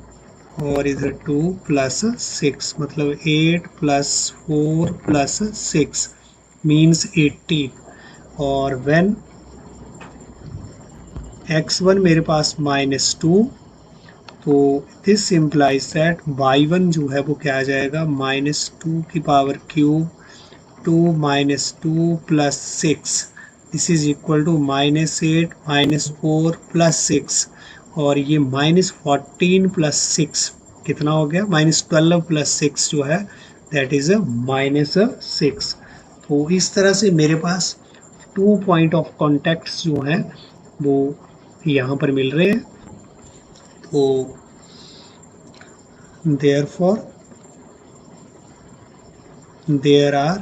A: और इधर 2 प्लस 6, मतलब 8 प्लस 4 प्लस 6 मीन्स 18, और व्हेन x1 मेरे पास -2, तो दिस इम्प्लाइज दैट y1 जो है वो क्या आ जाएगा, -2 की power cube 2 -2 plus 6, this is equal to -8 -4 plus 6, और ये -14 प्लस 6 कितना हो गया, -12 प्लस 6 जो है दैट इज -6। तो इस तरह से मेरे पास 2 पॉइंट ऑफ कॉन्टैक्ट्स जो हैं वो यहाँ पर मिल रहे हैं। तो therefore there are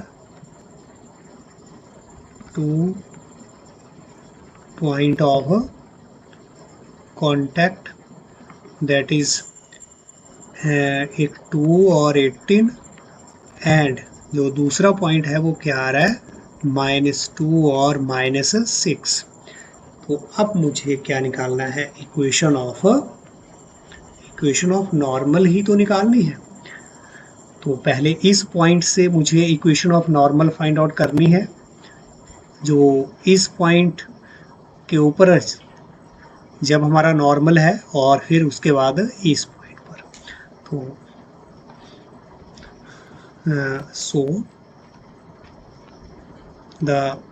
A: 2 point of contact, that is एक 2 और 18, एंड जो दूसरा पॉइंट है वो क्या आ रहा है, -2 और -6। तो अब मुझे क्या निकालना है, इक्वेशन ऑफ नॉर्मल ही तो निकालनी है। तो पहले इस पॉइंट से मुझे equation of normal find out करनी है, जो इस पॉइंट के ऊपर जब हमारा नॉर्मल है, और फिर उसके बाद इस पॉइंट पर। तो so the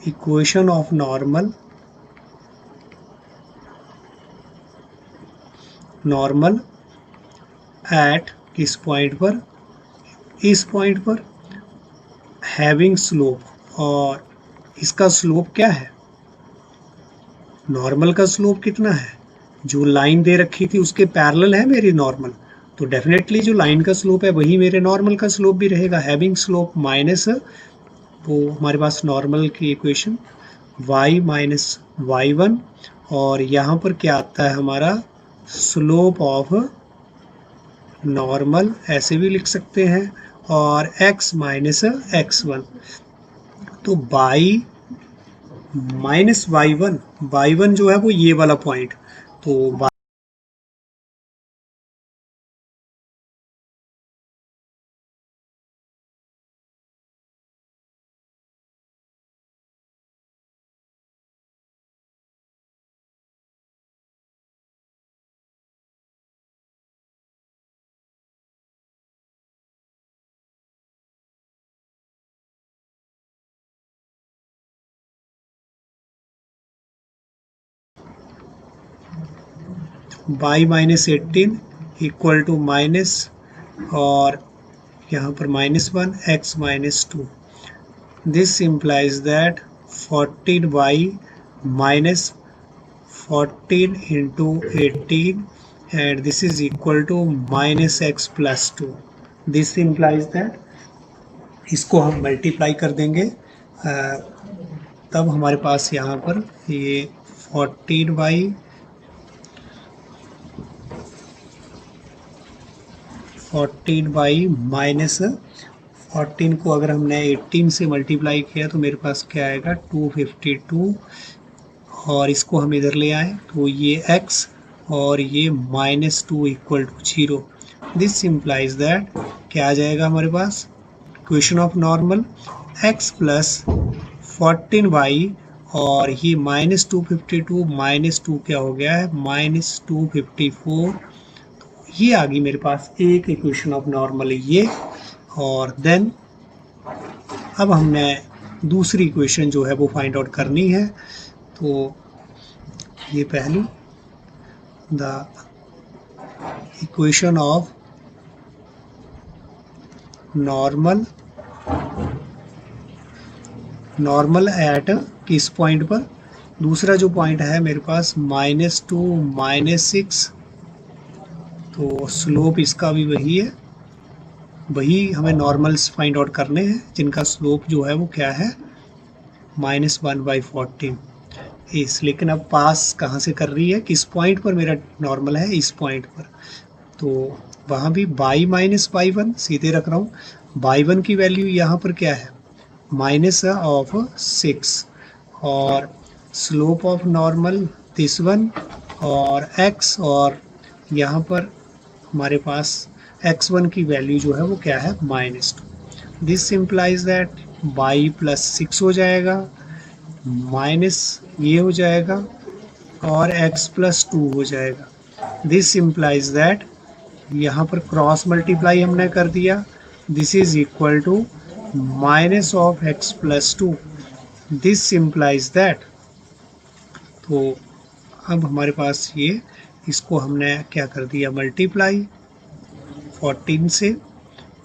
A: equation of normal eight किस पॉइंट पर, इस पॉइंट पर, हैविंग स्लोप, और इसका स्लोप क्या है, नॉर्मल का स्लोप कितना है, जो लाइन दे रखी थी उसके पैरेलल है मेरी नॉर्मल, तो डेफिनेटली जो लाइन का स्लोप है वही मेरे नॉर्मल का स्लोप भी रहेगा, हैविंग स्लोप माइनस, वो हमारे पास नॉर्मल की इक्वेशन y माइनस y1, और यहाँ पर क्या आता है हमारा स्लोप ऑफ नॉर्मल, ऐसे भी लिख सकते हैं, और x माइनस x1, तो y माइनस y1 जो है वो ये वाला पॉइंट, तो y minus 18 equal to minus, और यहाँ पर -1 x minus 2. This implies that 14y minus 14 into 18 and this is equal to minus x plus 2. This implies that इसको हम मल्टीप्लाई कर देंगे, तब हमारे पास यहाँ पर ये 14y माइनस 14 को अगर हमने 18 से मल्टीप्लाई किया तो मेरे पास क्या आएगा 252, और इसको हम इधर ले आए तो ये x और ये -2 equal to 0. This implies that क्या आ जाएगा हमारे पास, equation of normal x plus 14y और ये -252 -2 क्या हो गया है -254. ये आ गई मेरे पास एक इक्वेशन ऑफ नॉर्मल ये. और देन अब हमने दूसरी इक्वेशन जो है वो फाइंड आउट करनी है. तो ये पहली, the equation of normal eight किस पॉइंट पर, दूसरा जो पॉइंट है मेरे पास -2 -6, तो स्लोप इसका भी वही है, वही हमें नॉर्मल्स फाइंड आउट करने हैं जिनका स्लोप जो है वो क्या है -1/14 इस. लेकिन अब पास कहाँ से कर रही है, किस पॉइंट पर मेरा नॉर्मल है, इस पॉइंट पर. तो वहाँ भी y-y1 सीधे रख रहा हूँ. y1 की वैल्यू यहाँ पर क्या है -6, और slope of normal this one, और x, और यहाँ पर हमारे पास x1 की वैल्यू जो है वो क्या है -2. This implies that y plus 6 हो जाएगा, माइनस ये हो जाएगा, और x प्लस 2 हो जाएगा. दिस इम्प्लाइज दैट यहाँ पर क्रॉस मल्टीप्लाई हमने कर दिया, this is equal to minus of x plus 2. This implies that, तो अब हमारे पास ये, इसको हमने क्या कर दिया मल्टीप्लाई 14 से,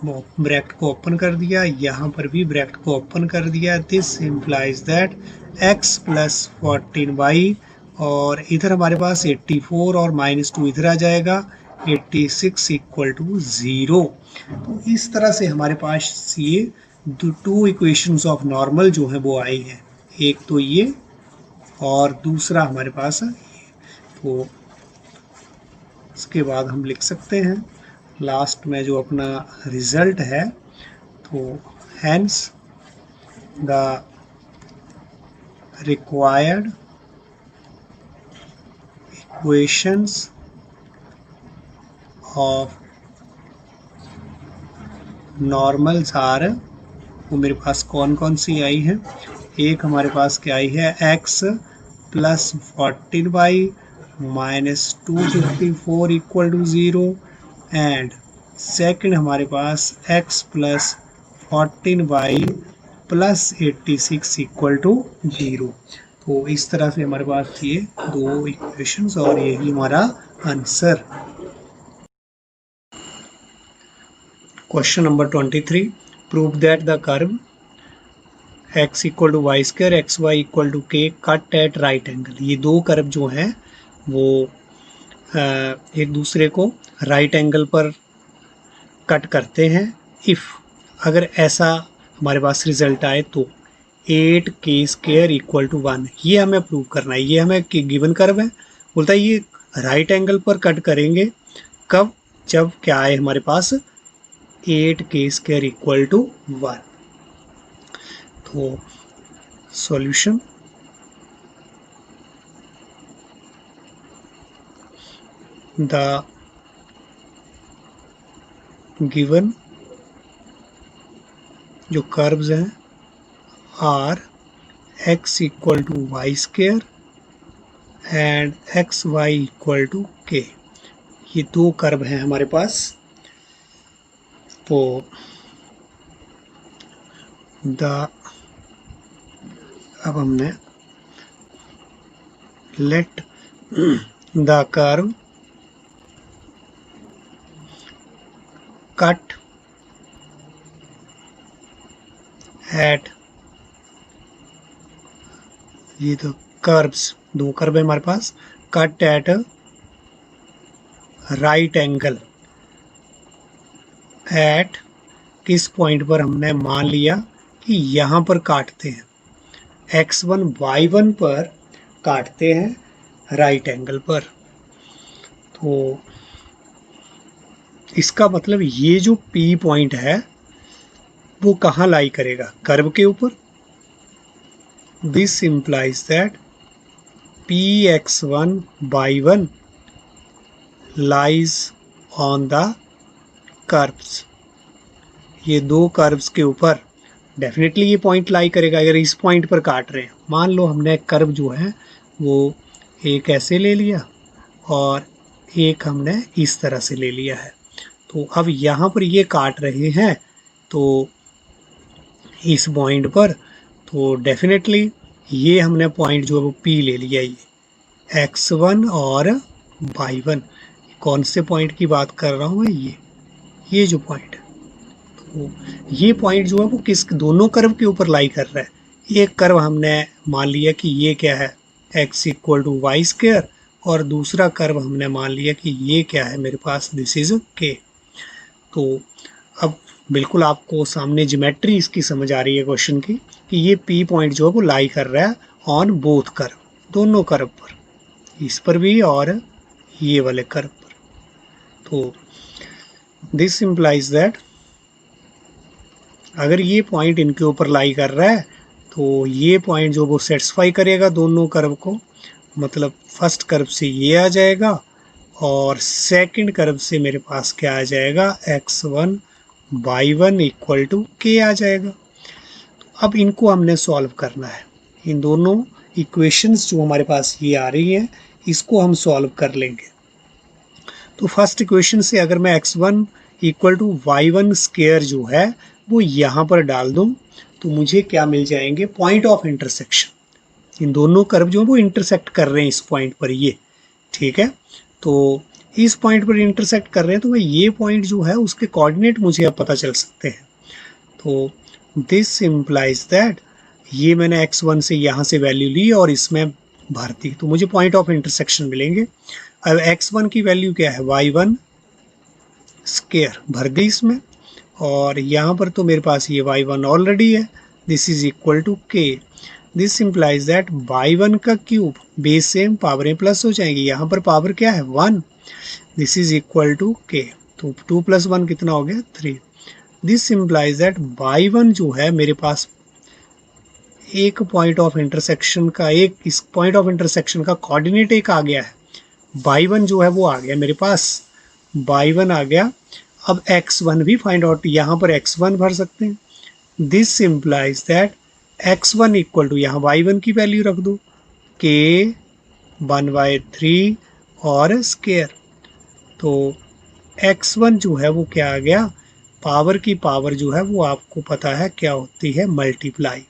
A: ब्रैकेट को ओपन कर दिया, यहाँ पर भी ब्रैकेट को ओपन कर दिया. This implies that x plus 14y, और इधर हमारे पास 84 और -2 इधर आ जाएगा 86 इक्वल टू 0. तो इस तरह से हमारे पास ये 2 इक्वेशंस ऑफ नॉर्मल जो है वो आई है, एक तो ये और दूसरा हमारे पास ये. तो इसके बाद हम लिख सकते हैं लास्ट में जो अपना रिजल्ट है, तो hence the required equations of normals are, वो मेरे पास कौन कौन सी आई है, एक हमारे पास क्या आई है x plus 14y minus 254 equal to 0, and second हमारे पास x plus 14y plus 86 equal to 0. तो इस तरह से हमारे पास ये 2 इक्वेशंस और यही हमारा answer. Question number 23, prove that the curve x equal to y square x y equal to k cut at right angle. ये दो कर्व जो हैं वो एक दूसरे को राइट एंगल पर कट करते हैं. इफ़ अगर ऐसा हमारे पास रिजल्ट आए तो 8k² इक्वल टू 1, ये हमें प्रूव करना है. ये हमें गिवन कर्व है, बोलता है ये राइट एंगल पर कट करेंगे कब, जब क्या आए हमारे पास 8k² इक्वल टू 1. तो सॉल्यूशन, द गिवन जो कर्व्स हैं are x equal to y square and x y equal to k. ये दो कर्व हैं हमारे पास। तो अब हमने let the curve cut at, ये तो कर्व्स, दो कर्व है हमारे पास, cut at right angle at, किस पॉइंट पर हमने मान लिया कि यहाँ पर काटते हैं, x1 y1 पर काटते हैं राइट एंगल पर। तो इसका मतलब ये जो P पॉइंट है वो कहाँ लाई करेगा, कर्व के ऊपर। This implies that Px1 y1 lies on the curves. ये दो कर्व्स के ऊपर डेफिनेटली ये पॉइंट लाई करेगा। अगर इस पॉइंट पर काट रहे हैं, मान लो हमने कर्व जो है वो एक ऐसे ले लिया और एक हमने इस तरह से ले लिया है, तो अब यहाँ पर ये काट रहे हैं तो इस पॉइंट पर, तो डेफिनेटली ये हमने पॉइंट जो है वो P ले लिया। ये x1 और y1, कौन से पॉइंट की बात कर रहा हूँ मैं, ये जो पॉइंट है, तो ये पॉइंट जो है वो किस दोनों कर्व के ऊपर लाई कर रहा है। एक कर्व हमने मान लिया कि ये क्या है, x equal to y square, और दूसरा कर्व हमने मान लिया कि ये क्या है मेरे पास, दिस इज k। तो अब बिल्कुल आपको सामने ज्योमेट्री इसकी समझ आ रही है क्वेश्चन की, कि ये P पॉइंट जो है वो लाई कर रहा है ऑन बोथ कर्व, दोनों कर्व पर, इस पर भी और ये वाले कर्व पर। तो दिस इम्प्लाइज दैट अगर ये पॉइंट इनके ऊपर लाई कर रहा है तो ये पॉइंट जो वो सेटिस्फाई करेगा दोनों कर्व को, मतलब फर्स्ट कर्व से ये आ जाएगा और सेकंड कर्व से मेरे पास क्या आ जाएगा, x1 y1 equal to k आ जाएगा। तो अब इनको हमने सॉल्व करना है, इन दोनों इक्वेशंस जो हमारे पास ये आ रही हैं इसको हम सॉल्व कर लेंगे। तो फर्स्ट इक्वेशन से अगर मैं x1 equal to y1 square जो है वो यहाँ पर डाल दूँ तो मुझे क्या मिल जाएंगे, पॉइंट ऑफ इंटरसेक्शन। इन दोनों कर्व जो है वो इंटरसेक्ट कर रहे हैं इस पॉइंट पर, ये ठीक है। तो इस पॉइंट पर इंटरसेक्ट कर रहे हैं तो भाई ये पॉइंट जो है उसके कोऑर्डिनेट मुझे अब पता चल सकते हैं। तो दिस इम्प्लाइज दैट ये मैंने x1 से यहाँ से वैल्यू ली और इसमें भरती, तो मुझे पॉइंट ऑफ इंटरसेक्शन मिलेंगे। अब x1 की वैल्यू क्या है, y1 स्क्वायर भर दी इसमें, और यहाँ पर तो मेरे पास ये y1 ऑलरेडी है, this is equal to k। This implies that y1 का क्यूब, बेस सेम पावरें प्लस हो जाएंगी, यहाँ पर पावर क्या है 1, this is equal to k। तो 2 + 1 कितना हो गया 3। दिस इम्प्लाइज दैट y1 जो है मेरे पास एक पॉइंट ऑफ इंटरसेक्शन का, एक इस पॉइंट ऑफ इंटरसेक्शन का कोऑर्डिनेट एक आ गया है, y1 जो है वो आ गया मेरे पास, y1 आ गया। अब x1 भी फाइंड आउट, यहाँ पर x1 भर सकते हैं। This implies that x1 equal to, यहाँ y1 की वैल्यू रख दो, k 1/3 और स्क्वायर। तो x1 जो है वो क्या आ गया, पावर की पावर जो है वो आपको पता है क्या होती है, मल्टीप्लाई।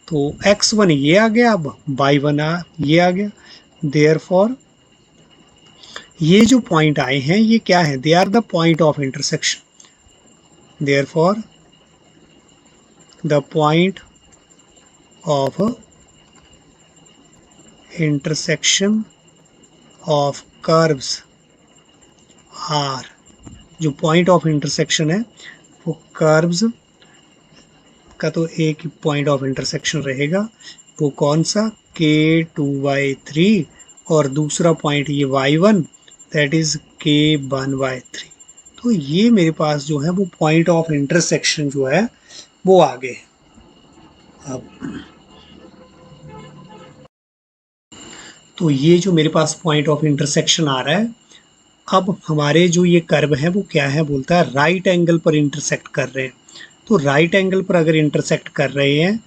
A: तो x1 ये आ गया, अब y1 ये आ गया। देयरफॉर ये जो पॉइंट आए हैं ये क्या है, they are the point of intersection. Therefore the point of intersection of curves are, जो पॉइंट ऑफ इंटरसेक्शन है वो कर्व्स का तो एक ही पॉइंट ऑफ इंटरसेक्शन रहेगा, वो कौन सा, k2/3, और दूसरा पॉइंट ये y1 दैट इज k1/3। तो ये मेरे पास जो है वो पॉइंट ऑफ इंटरसेक्शन जो है वो आ गए। अब तो ये जो मेरे पास पॉइंट ऑफ इंटरसेक्शन आ रहा है अब हमारे जो ये कर्व है वो क्या है, बोलता है राइट एंगल पर इंटरसेक्ट कर रहे हैं। तो राइट एंगल पर अगर इंटरसेक्ट कर रहे हैं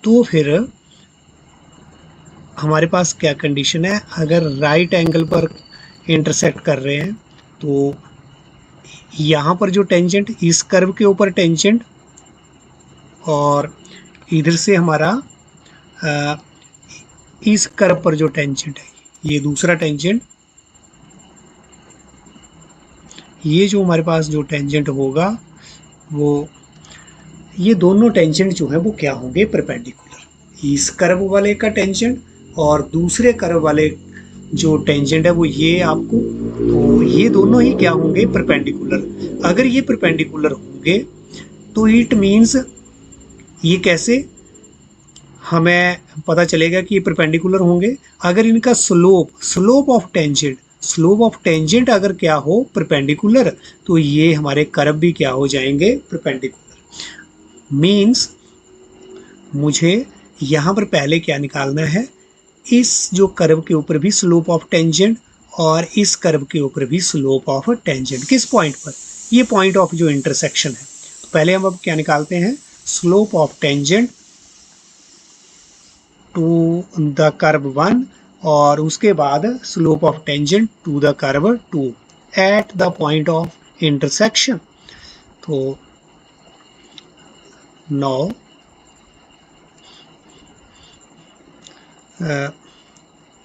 A: तो फिर हमारे पास क्या कंडीशन है, अगर राइट एंगल पर इंटरसेक्ट कर रहे हैं तो यहाँ पर जो टेंजेंट, इस कर्व के ऊपर टेंजेंट, और इधर से हमारा इस कर्व पर जो टेंजेंट है, ये दूसरा टेंजेंट, ये जो हमारे पास जो टेंजेंट होगा वो, ये दोनों टेंजेंट जो है वो क्या होंगे, परपेंडिकुलर। इस कर्व वाले का टेंजेंट और दूसरे कर्व वाले जो टेंजेंट है वो ये आपको, तो ये दोनों ही क्या होंगे, परपेंडिकुलर। अगर ये परपेंडिकुलर होंगे तो इट मीन्स, ये कैसे हमें पता चलेगा कि ये परपेंडिकुलर होंगे, अगर इनका स्लोप ऑफ टेंजेंट, अगर क्या हो परपेंडिकुलर, तो ये हमारे कर्व भी क्या हो जाएंगे, परपेंडिकुलर। मीन्स मुझे यहाँ पर पहले क्या निकालना है, इस जो कर्व के ऊपर भी स्लोप ऑफ टेंजेंट और इस कर्व के ऊपर भी स्लोप ऑफ टेंजेंट, किस पॉइंट पर, ये पॉइंट ऑफ जो इंटरसेक्शन है। तो पहले हम अब क्या निकालते हैं, slope of tangent to the curve 1 और उसके बाद slope of tangent to the curve 2 at the point of intersection. तो now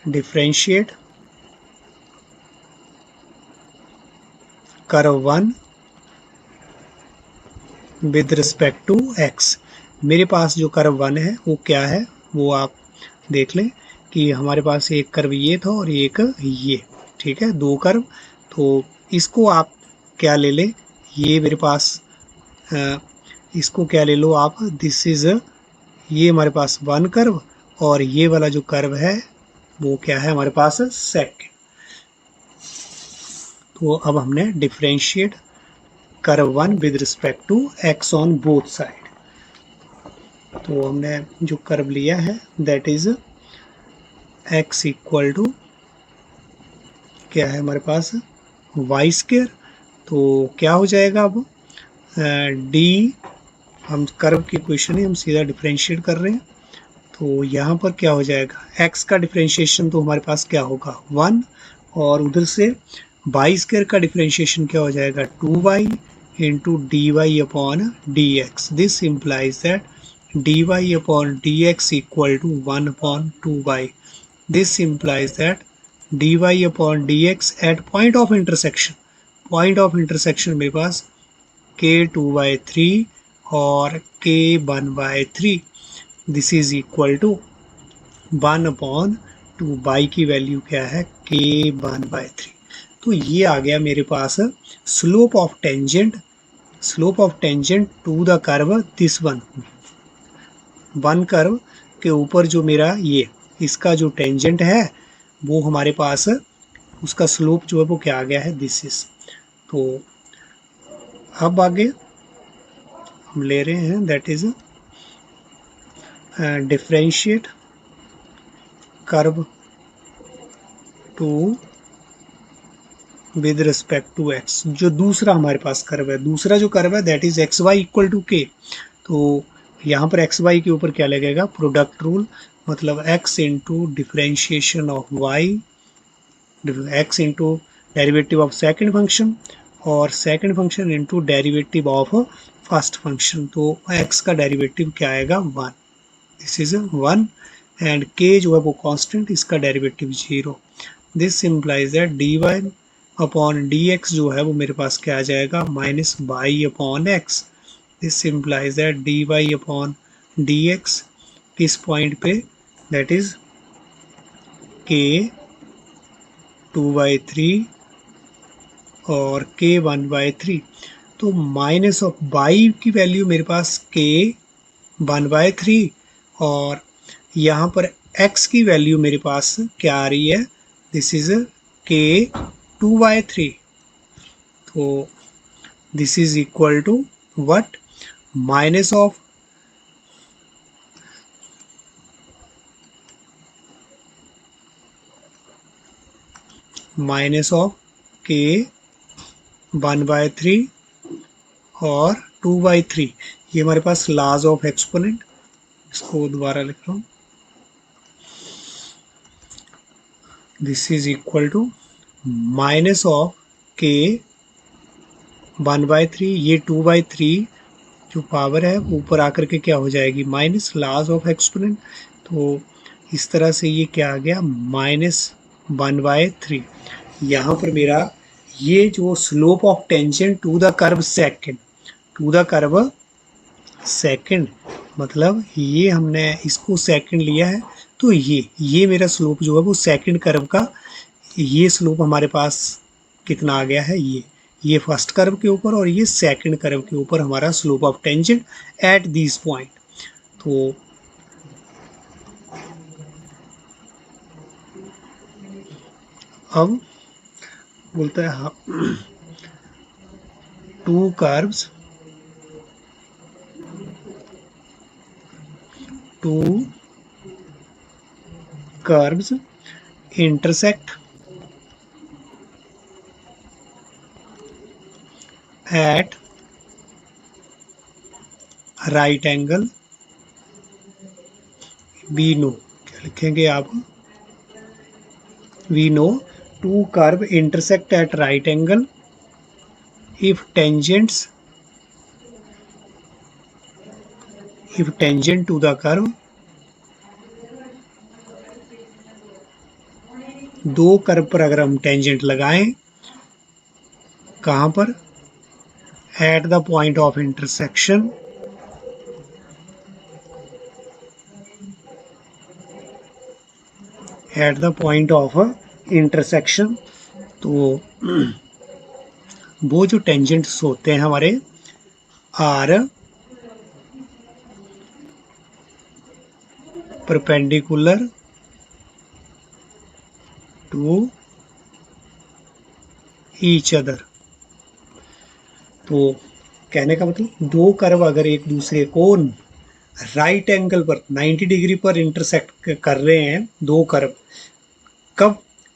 A: differentiate curve 1 with respect to x. मेरे पास जो कर्व 1 है वो क्या है, वो आप देख लें कि हमारे पास एक कर्व ये था और एक ये, ठीक है, दो कर्व। तो इसको आप क्या ले लें, ये मेरे पास इसको क्या ले लो आप, दिस इज, ये हमारे पास वन कर्व और ये वाला जो कर्व है वो क्या है हमारे पास, सेकंड। तो अब हमने differentiate curve 1 with respect to x on both side. तो हमने जो कर्व लिया है that is x equal to क्या है हमारे पास, वाई स्क्वायर। तो क्या हो जाएगा अब, डी, हम कर्व की इक्वेशन है हम सीधा डिफरेंशिएट कर रहे हैं। तो यहाँ पर क्या हो जाएगा, x का डिफरेंशिएशन तो हमारे पास क्या होगा 1, और उधर से वाई स्क्वायर का डिफरेंशिएशन क्या हो जाएगा 2y into d y upon d x. This implies that d y upon d x equal to 1 upon 2y। This implies that d y upon d x at point of intersection, मेरे पास k2/3 और k1/3, this is equal to 1 upon 2y की value क्या है, k1/3। तो ये आ गया मेरे पास slope of tangent to the curve this one curve के ऊपर जो मेरा ये इसका जो टेंजेंट है वो हमारे पास उसका स्लोप जो है वो क्या आ गया है, दिस इज। तो अब आगे हम ले रहे हैं that is differentiate curve 2 with respect to x. जो दूसरा हमारे पास कर्व है, दूसरा जो कर्व है that is x y equal to k. तो यहाँ पर एक्स वाई के ऊपर क्या लगेगा, प्रोडक्ट रूल, मतलब x into differentiation of y, x into derivative of second function और second function into derivative of first function. तो एक्स का डेरिवेटिव क्या आएगा 1, दिस इज 1, एंड के जो है वो कांस्टेंट, इसका derivative 0। This implies that d y upon d x जो है वो मेरे पास क्या आ जाएगा, minus y upon x. This implies that d y upon d x किस पॉइंट पे, दैट इज के 2/3 और के 1/3। तो माइनस ऑफ वाई की वैल्यू मेरे पास के 1/3 और यहाँ पर x की वैल्यू मेरे पास क्या आ रही है, दिस इज के 2/3। तो this is equal to what, minus of k 1/3 और 2/3, ये हमारे पास लॉज ऑफ एक्सपोनेंट। इसको दोबारा लिख रहा हूँ, this is equal to minus of k 1/3, ये 2/3 जो पावर है ऊपर आकर के क्या हो जाएगी, माइनस लॉज ऑफ एक्सपोनेंट। तो इस तरह से ये क्या आ गया, -1/3। यहाँ पर मेरा ये जो slope of tangent to the curve second, to the curve second, मतलब ये हमने इसको सेकंड लिया है, तो ये मेरा स्लोप जो है वो सेकंड कर्व का, ये स्लोप हमारे पास कितना आ गया है, ये फर्स्ट कर्व के ऊपर और ये सेकंड कर्व के ऊपर हमारा slope of tangent at this point. तो अब बोलता है to curves intersect at right angle, we know, क्या लिखेंगे आप, we know two curve intersect at right angle if tangent to the curve, दो कर्व पर अगर हम टेंजेंट लगाएं, कहाँ पर, at the point of intersection, at the point of intersection, तो वो जो टेंजेंट्स होते हैं हमारे are perpendicular to each other. तो कहने का मतलब दो कर्व अगर एक दूसरे को राइट एंगल पर 90 डिग्री पर इंटरसेक्ट कर रहे हैं, दो कर्व,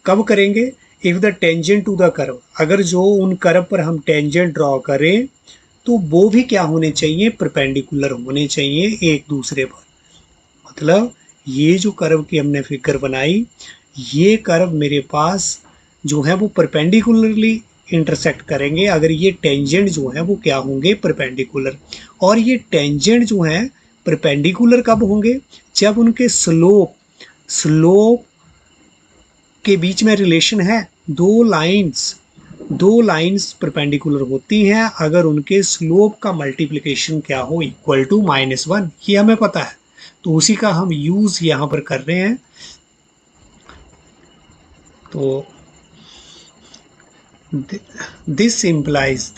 A: कब करेंगे, if the tangent to the curve, अगर जो उन कर्व पर हम टेंजेंट ड्रॉ करें तो वो भी क्या होने चाहिए, परपेंडिकुलर होने चाहिए एक दूसरे पर। मतलब ये जो कर्व की हमने फिगर बनाई, ये कर्व मेरे पास जो है वो परपेंडिकुलरली इंटरसेक्ट करेंगे अगर ये टेंजेंट जो है वो क्या होंगे, परपेंडिकुलर। और ये टेंजेंट जो है परपेंडिकुलर कब होंगे, जब उनके स्लोप के बीच में रिलेशन है, दो लाइंस परपेंडिकुलर होती हैं अगर उनके स्लोप का मल्टीप्लिकेशन क्या हो, इक्वल टू -1, ये हमें पता है, तो उसी का हम यूज यहां पर कर रहे हैं। तो दिस implies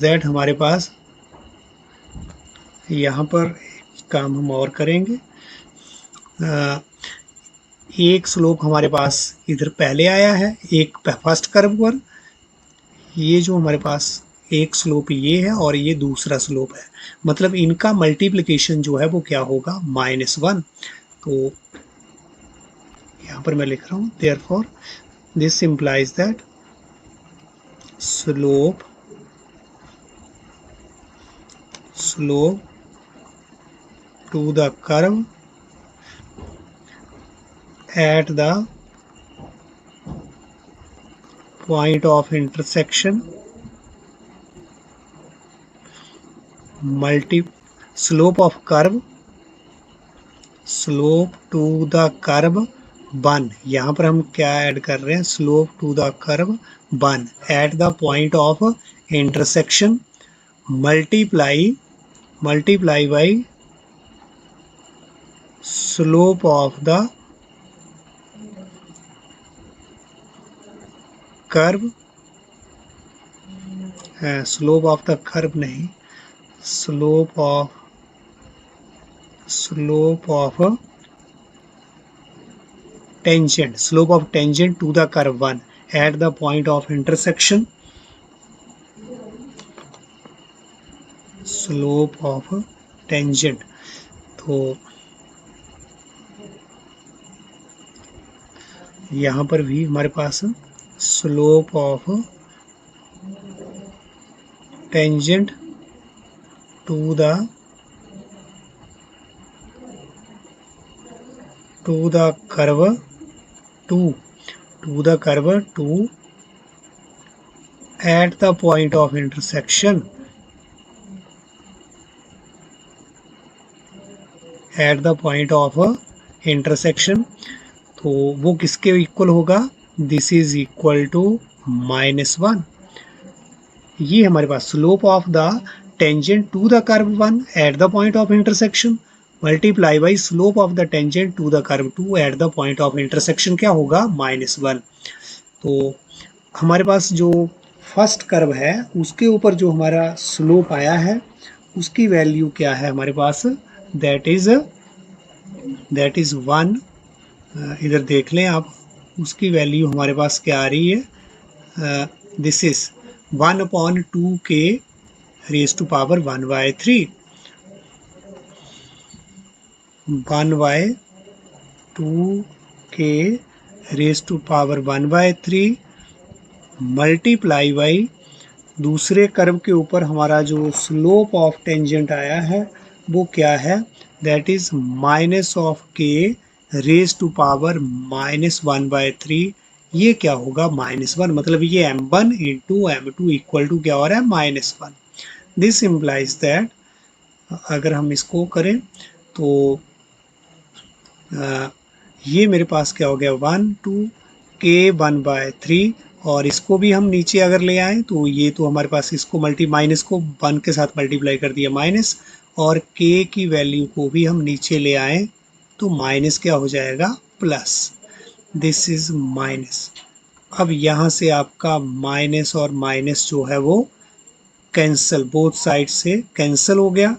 A: that हमारे पास यहाँ पर काम हम और करेंगे। एक स्लोप हमारे पास इधर पहले आया है, एक फर्स्ट कर्व पर, ये जो हमारे पास एक स्लोप ये है और ये दूसरा स्लोप है, मतलब इनका मल्टीप्लिकेशन जो है वो क्या होगा, -1। तो यहाँ पर मैं लिख रहा हूँ, therefore this implies that slope to the curve at the point of intersection slope to the curve 1, यहाँ पर हम क्या ऐड कर रहे हैं, slope to the curve 1 at the point of intersection multiply by slope of the curve, slope of the curve नहीं, slope of tangent, slope of tangent to the curve 1 at the point of intersection, slope of tangent. तो यहाँ पर भी हमारे पास slope of tangent to the curve two at the point of intersection तो वो किसके इक्वल होगा? This is equal to -1। ये हमारे पास slope of the tangent to the curve 1 at the point of intersection multiply by slope of the tangent to the curve 2 at the point of intersection क्या होगा? -1। तो हमारे पास जो फर्स्ट कर्व है उसके ऊपर जो हमारा स्लोप आया है उसकी वैल्यू क्या है हमारे पास? That is 1। इधर देख लें आप, उसकी वैल्यू हमारे पास क्या आ रही है? This is 1/2k raise to power 1/3 1/2k raise to power 1/3 multiply by दूसरे कर्व के ऊपर हमारा जो स्लोप ऑफ टेंजेंट आया है वो क्या है? That is -k raise to power -1/3। ये क्या होगा? -1। मतलब ये m1 into m2 equal to क्या हो रहा है? -1। दिस इम्प्लाइज दैट अगर हम इसको करें तो ये मेरे पास क्या हो गया? 1/2k 1/3 और इसको भी हम नीचे अगर ले आए तो ये तो हमारे पास इसको माइनस को 1 के साथ मल्टीप्लाई कर दिया माइनस, और k की वैल्यू को भी हम नीचे ले आए तो माइनस क्या हो जाएगा? प्लस। This is minus. अब यहाँ से आपका माइनस और माइनस जो है वो कैंसल, बोथ साइड से कैंसल हो गया।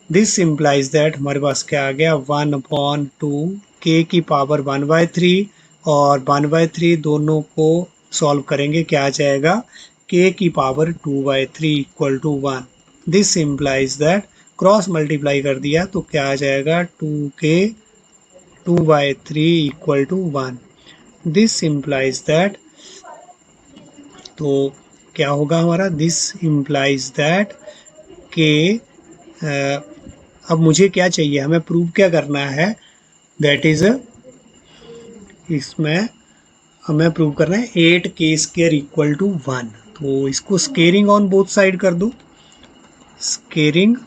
A: दिस इम्प्लाइज दैट हमारे पास क्या आ गया? 1/2k की पावर 1/3 और 1/3 दोनों को सॉल्व करेंगे क्या आ जाएगा? k की power 2/3 equal to 1। This implies that cross multiply कर दिया तो क्या आ जाएगा? 2k 2/3 equal to 1। This implies that, तो क्या होगा हमारा? दिस इम्प्लाइज दैट k अब मुझे क्या चाहिए? हमें प्रूव क्या करना है? दैट इज इसमें हमें प्रूव करना है 8k² इक्वल टू 1। तो इसको स्केयरिंग ऑन बोथ साइड कर दो। Squaring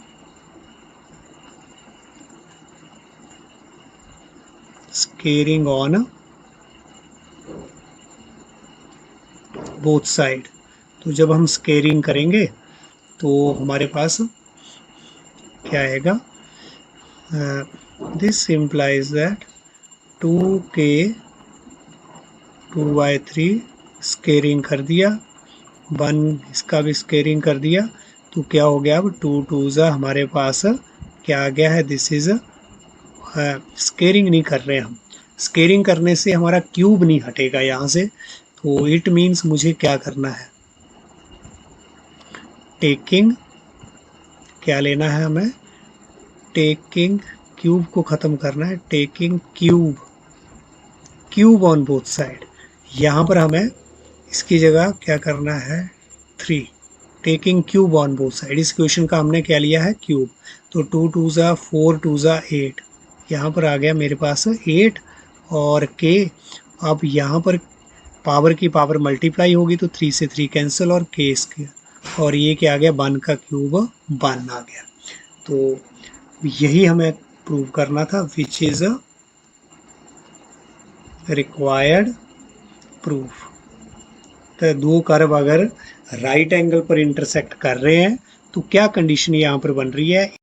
A: on both side. तो जब हम स्केयरिंग करेंगे तो हमारे पास क्या आएगा? This implies that 2k 2/3 squaring कर दिया, 1 इसका भी स्केयरिंग कर दिया तो क्या हो गया? अब 2 2 हमारे पास क्या आ गया है? दिस इज स्केयरिंग नहीं कर रहे हम। स्केयरिंग करने से हमारा क्यूब नहीं हटेगा यहाँ से, तो इट मीन्स मुझे क्या करना है? टेकिंग क्या लेना है हमें? टेकिंग क्यूब को ख़त्म करना है। Taking cube on both side. यहाँ पर हमें इसकी जगह क्या करना है? 3। Taking cube on both side. इस क्वेश्चन का हमने क्या लिया है? क्यूब। तो 2 2 4 2 8। यहाँ पर आ गया मेरे पास 8 और k। अब यहाँ पर पावर की पावर मल्टीप्लाई होगी तो 3 से 3 कैंसिल और k², और ये क्या आ गया? 1 का क्यूब 1 आ गया। तो यही हमें प्रूव करना था, विच इज रिक्वायर्ड प्रूफ। तो दो कर्व अगर राइट एंगल पर इंटरसेक्ट कर रहे हैं तो क्या कंडीशन यहाँ पर बन रही है?